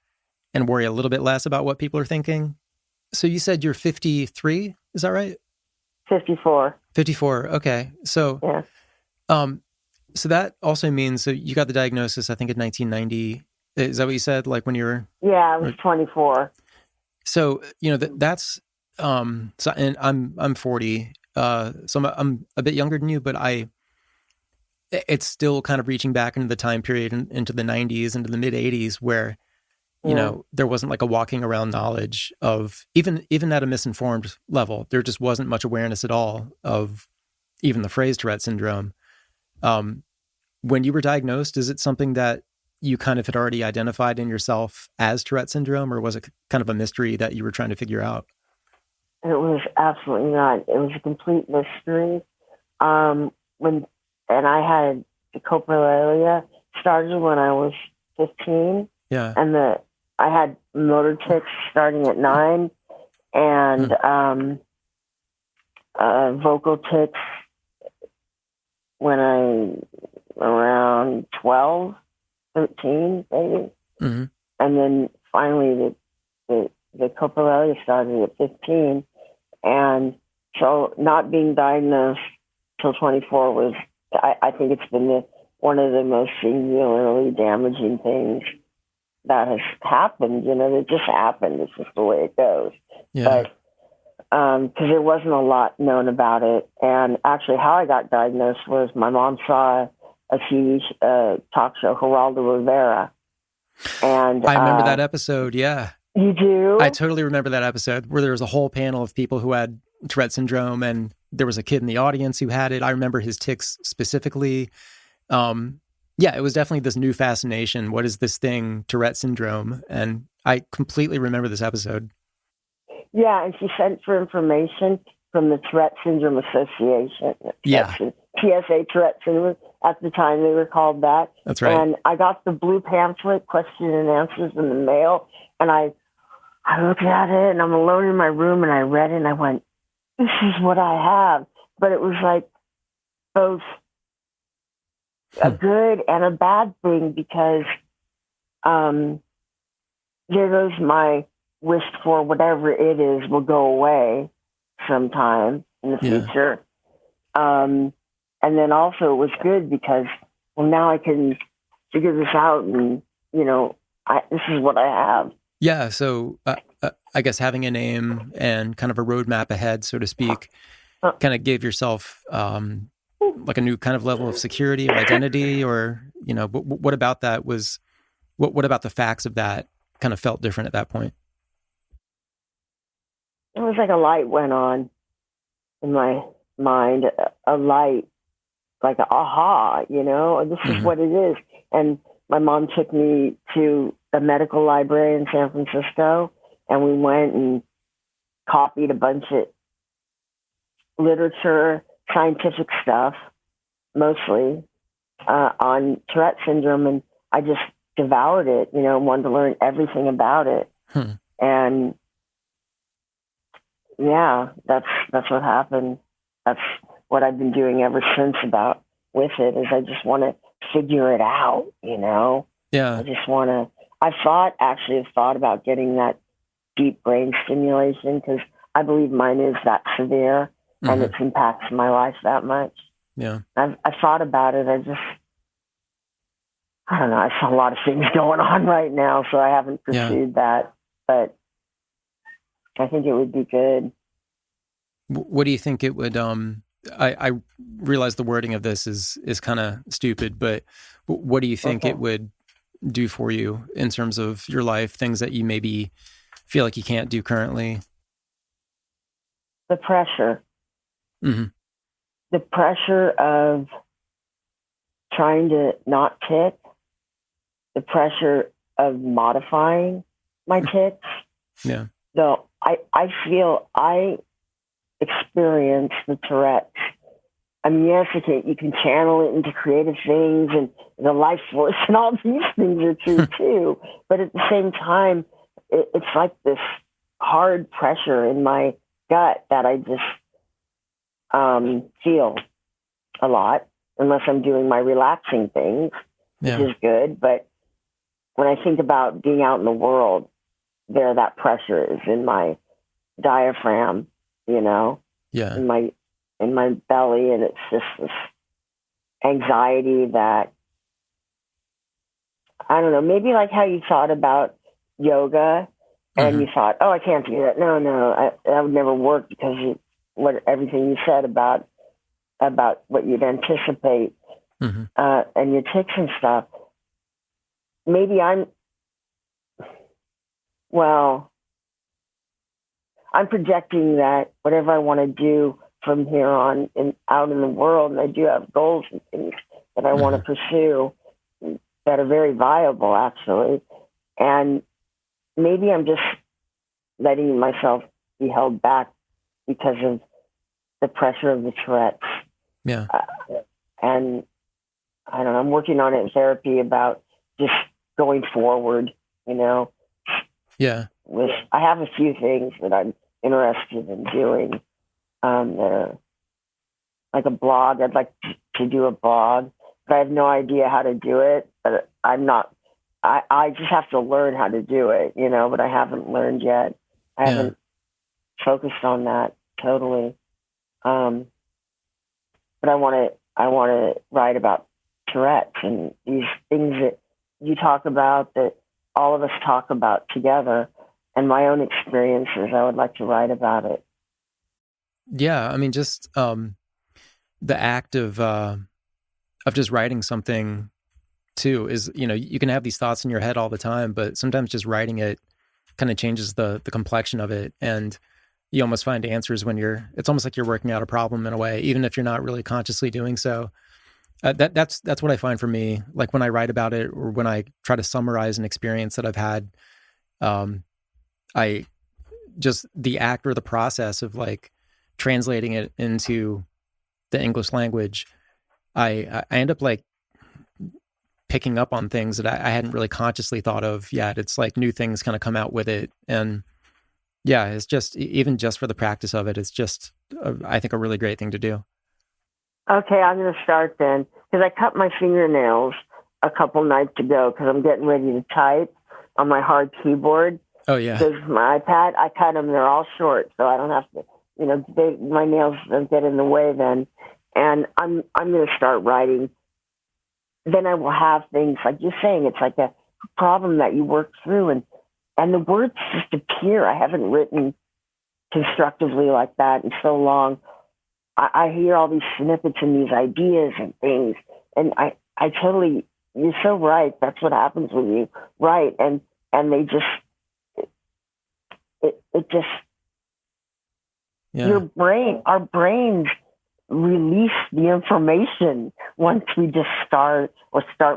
and worry a little bit less about what people are thinking. So you said you're 53, is that right? 54. 54. Okay. So, so that also means, so you got the diagnosis, I think in 1990. Is that what you said? Like when you were? Yeah, I was 24. So, that's, so, and I'm 40. So I'm a bit younger than you, but it's still kind of reaching back into the time period into the 90s, into the mid 80s where, there wasn't like a walking around knowledge of even at a misinformed level, there just wasn't much awareness at all of even the phrase Tourette syndrome. When you were diagnosed, is it something that you kind of had already identified in yourself as Tourette syndrome, or was it kind of a mystery that you were trying to figure out? It was absolutely not. It was a complete mystery. And I had the coprolalia started when I was 15. Yeah. And I had motor tics starting at 9 and vocal tics when around 12, 13, maybe. Mm-hmm. And then finally the coprolalia started at 15. And so not being diagnosed till 24 was, I think it's been one of the most singularly damaging things that has happened. It just happened. It's just the way it goes. Yeah. But because there wasn't a lot known about it. And actually how I got diagnosed was my mom saw a TV talk show, Geraldo Rivera. And I remember that episode. Yeah. You do? I totally remember that episode where there was a whole panel of people who had Tourette syndrome, and there was a kid in the audience who had it. I remember his tics specifically. Yeah, it was definitely this new fascination. What is this thing, Tourette syndrome? And I completely remember this episode. Yeah, and she sent for information from the Tourette Syndrome Association. Yeah. TSA Tourette Syndrome. At the time, they were called that. That's right. And I got the blue pamphlet, question and answers, in the mail, and I looked at it, and I'm alone in my room, and I read it, and I went, this is what I have. But it was like both a good and a bad thing, because there goes my wish for whatever it is will go away sometime in the future. And then also it was good because, well, now I can figure this out, and, this is what I have. Yeah. So I guess having a name and kind of a roadmap ahead, so to speak, kind of gave yourself like a new kind of level of security or identity, or, what about that was, what about the facts of that kind of felt different at that point? It was like a light went on in my mind, a light, like, aha, this is what it is. And my mom took me to a medical library in San Francisco, and we went and copied a bunch of literature, scientific stuff, mostly, on Tourette syndrome. And I just devoured it, wanted to learn everything about it. And yeah, that's what happened. That's what I've been doing ever since with it, is I just want to figure it out, Yeah. I just want to, I've thought about getting that deep brain stimulation, because I believe mine is that severe and it impacts my life that much. Yeah. I've thought about it. I don't know. I saw a lot of things going on right now, so I haven't pursued that, but I think it would be good. What do you think it would, I realize the wording of this is kind of stupid, but what do you think it would do for you in terms of your life, things that you maybe feel like you can't do currently? The pressure. The pressure of trying to not tick, the pressure of modifying my tics. Yeah. So I feel I experience the Tourette's. I mean, yes, you can channel it into creative things, and the life force, and all these things are true too. But at the same time, it's like this hard pressure in my gut that I just feel a lot, unless I'm doing my relaxing things, which is good. But when I think about being out in the world, that pressure is in my diaphragm, in my belly, and it's just this anxiety that, I don't know, maybe like how you thought about yoga, and you thought, oh, I can't do that. No, that would never work, because everything you said about what you'd anticipate, and your tics and stuff. Maybe I'm projecting that whatever I want to do from here on out in the world, and I do have goals and things that I want to pursue that are very viable, actually. And maybe I'm just letting myself be held back because of the pressure of the Tourette's. Yeah. And I don't know, I'm working on it in therapy about just going forward, Yeah. I have a few things that I'm interested in doing. Like a blog. I'd like to do a blog, but I have no idea how to do it. But I just have to learn how to do it, but I haven't learned yet. I haven't focused on that totally. But I want to write about Tourette's and these things that you talk about, that all of us talk about together, and my own experiences. I would like to write about it. Yeah, I mean, just the act of just writing something too is, you can have these thoughts in your head all the time, but sometimes just writing it kind of changes the complexion of it, and you almost find answers when it's almost like you're working out a problem in a way, even if you're not really consciously doing so. That's what I find for me. Like when I write about it, or when I try to summarize an experience that I've had, I just the act or the process of like translating it into the English language, I end up like picking up on things that I hadn't really consciously thought of yet. It's like new things kind of come out with it. And yeah, it's just, even just for the practice of it, it's just, I think, a really great thing to do. Okay, I'm going to start then, because I cut my fingernails a couple nights ago because I'm getting ready to type on my hard keyboard. Oh, yeah. Because my iPad, I cut them, they're all short, so I don't have to, my nails don't get in the way then. And I'm going to start writing. Then I will have things, like you're saying, it's like a problem that you work through, and the words just appear. I haven't written constructively like that in so long. I hear all these snippets and these ideas and things, and I totally, you're so right. That's what happens when you write, and they just, it just, yeah. our brains release the information once we just start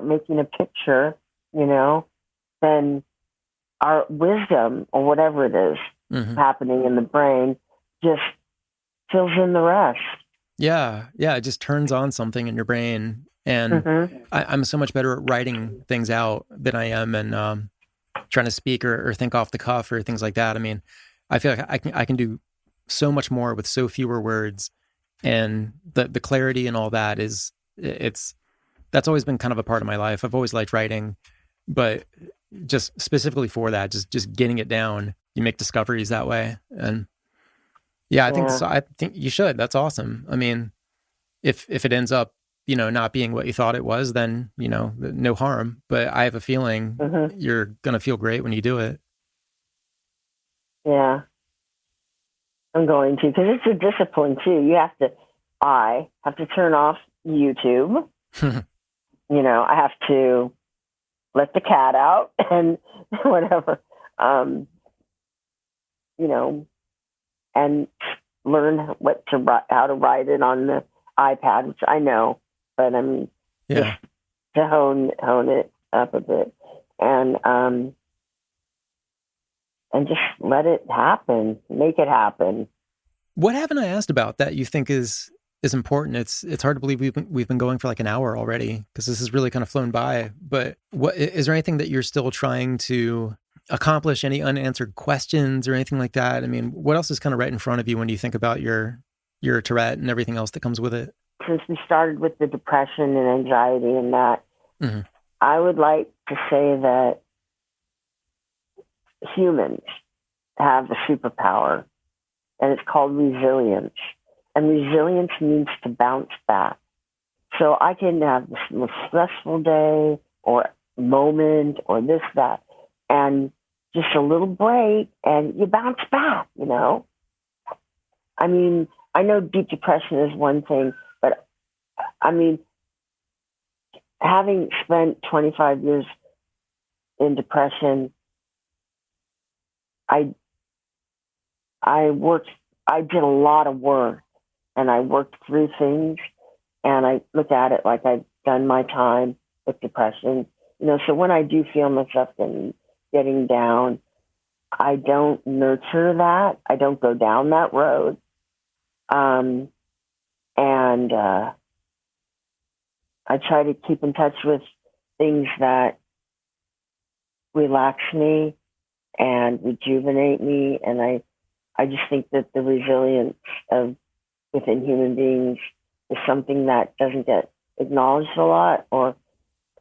making a picture, then our wisdom, or whatever it is happening in the brain, just fills in the rest. Yeah. It just turns on something in your brain. And I'm so much better at writing things out than I am and trying to speak or think off the cuff or things like that. I mean, I feel like I can do so much more with so fewer words. And the clarity and all that that's always been kind of a part of my life. I've always liked writing, but just specifically for that, just getting it down, you make discoveries that way. And yeah, I think you should. That's awesome. I mean, if it ends up, not being what you thought it was, then, no harm. But I have a feeling you're going to feel great when you do it. Yeah. I'm going to, because it's a discipline too. I have to turn off YouTube. I have to let the cat out and whatever, and learn how to write it on the iPad, which I know, but just to hone it up a bit, and just let it happen, make it happen. What haven't I asked about that you think is important? It's hard to believe we've been going for like an hour already, because this has really kind of flown by. But what is there anything that you're still trying to accomplish? Any unanswered questions or anything like that? I mean, what else is kind of right in front of you when you think about your Tourette and everything else that comes with it? Since we started with the depression and anxiety and that, I would like to say that humans have a superpower, and it's called resilience. And resilience means to bounce back. So I can have this most stressful day or moment or this, that, and just a little break, and you bounce back, I mean, I know deep depression is one thing, but I mean, having spent 25 years in depression, I did a lot of work, and I worked through things, and I look at it like I've done my time with depression. So when I do feel myself getting down, I don't nurture that. I don't go down that road. And I try to keep in touch with things that relax me and rejuvenate me. And I just think that the resilience within human beings is something that doesn't get acknowledged a lot or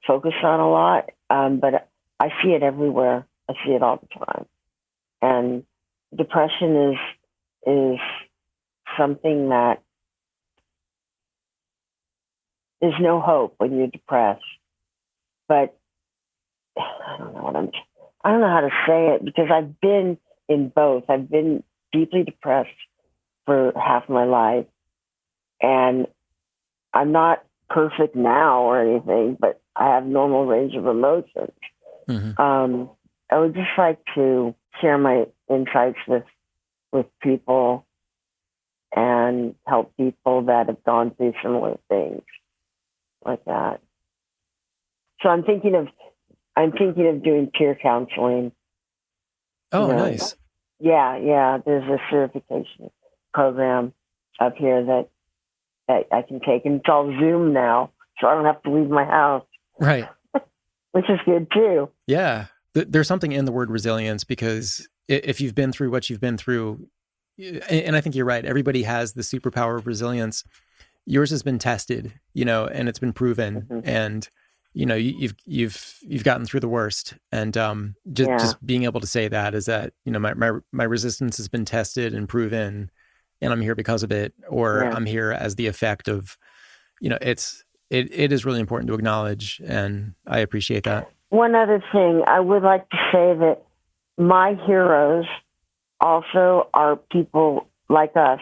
focused on a lot. But I see it everywhere. I see it all the time. And depression is something that there's no hope when you're depressed. But I don't know how to say it, because I've been in both. I've been deeply depressed for half my life, and I'm not perfect now or anything, but I have normal range of emotions. Mm-hmm. I would just like to share my insights with people and help people that have gone through similar things like that. So I'm thinking of doing peer counseling. Oh, nice. Yeah. There's a certification program up here that I can take, and it's all Zoom now, so I don't have to leave my house. Right. Which is good too. Yeah. There's something in the word resilience, because if you've been through what you've been through, and I think you're right, everybody has the superpower of resilience. Yours has been tested, and it's been proven. Mm-hmm. And you've gotten through the worst, and just being able to say that is that my resistance has been tested and proven, and I'm here because of it, or I'm here as the effect of, it is really important to acknowledge, and I appreciate that. One other thing, I would like to say that my heroes also are people like us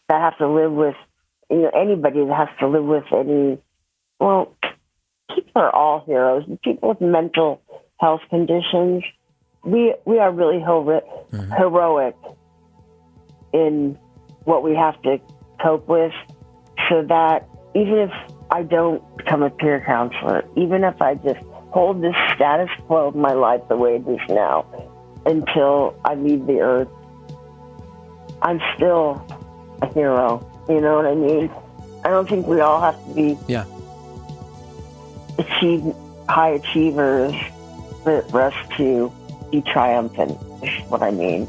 that have to live with, anybody that has to live with people are all heroes. People with mental health conditions, we are really heroic in what we have to cope with, so that even if I don't become a peer counselor, even if I just hold this status quo of my life the way it is now until I leave the earth, I'm still a hero. You know what I mean? I don't think we all have to be high achievers for us to be triumphant, is what I mean.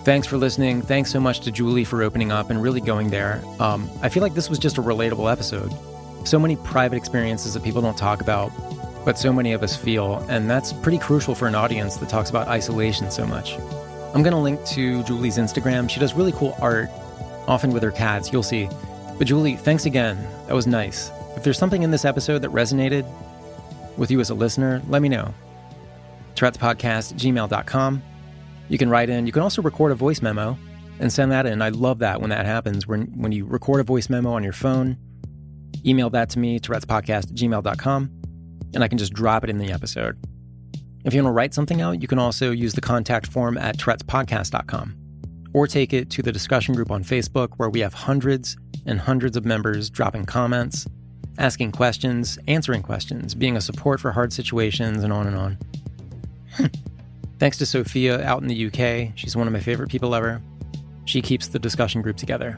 Thanks for listening. Thanks so much to Julie for opening up and really going there. I feel like this was just a relatable episode. So many private experiences that people don't talk about, but so many of us feel, and that's pretty crucial for an audience that talks about isolation so much. I'm going to link to Julie's Instagram. She does really cool art, often with her cats, you'll see. But Julie, thanks again. That was nice. If there's something in this episode that resonated with you as a listener, let me know. tourettespodcast@gmail.com. You can write in. You can also record a voice memo and send that in. I love that when that happens. When you record a voice memo on your phone, email that to me, tourettespodcast@gmail.com, and I can just drop it in the episode. If you want to write something out, you can also use the contact form at tourettespodcast.com, or take it to the discussion group on Facebook, where we have hundreds and hundreds of members dropping comments, asking questions, answering questions, being a support for hard situations, and on and on. Thanks to Sophia out in the UK. She's one of my favorite people ever. She keeps the discussion group together.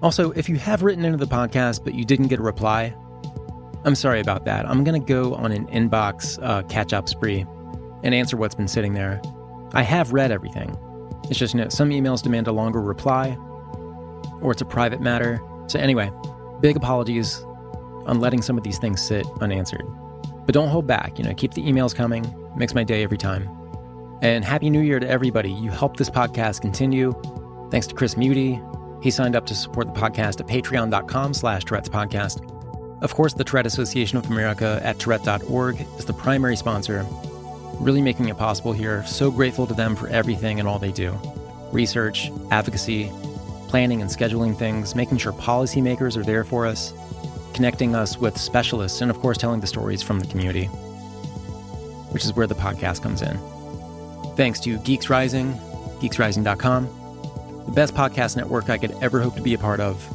Also, if you have written into the podcast but you didn't get a reply, I'm sorry about that. I'm going to go on an inbox catch-up spree and answer what's been sitting there. I have read everything. It's just, some emails demand a longer reply, or it's a private matter. So anyway, big apologies on letting some of these things sit unanswered. But don't hold back. Keep the emails coming. Makes my day every time. And Happy New Year to everybody. You helped this podcast continue. Thanks to Chris Muti. He signed up to support the podcast at patreon.com/Tourette'sPodcast. Of course, the Tourette Association of America at Tourette.org is the primary sponsor, really making it possible here. So grateful to them for everything and all they do. Research, advocacy, planning and scheduling things, making sure policymakers are there for us, connecting us with specialists, and of course, telling the stories from the community, which is where the podcast comes in. Thanks to Geeks Rising, geeksrising.com, the best podcast network I could ever hope to be a part of.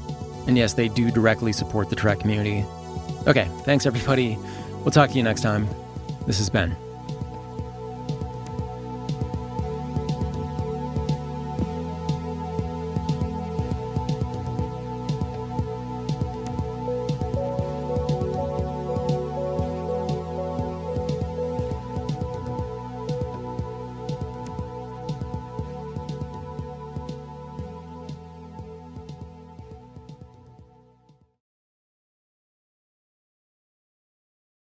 And yes, they do directly support the Tourette community. Okay, thanks everybody. We'll talk to you next time. This is Ben.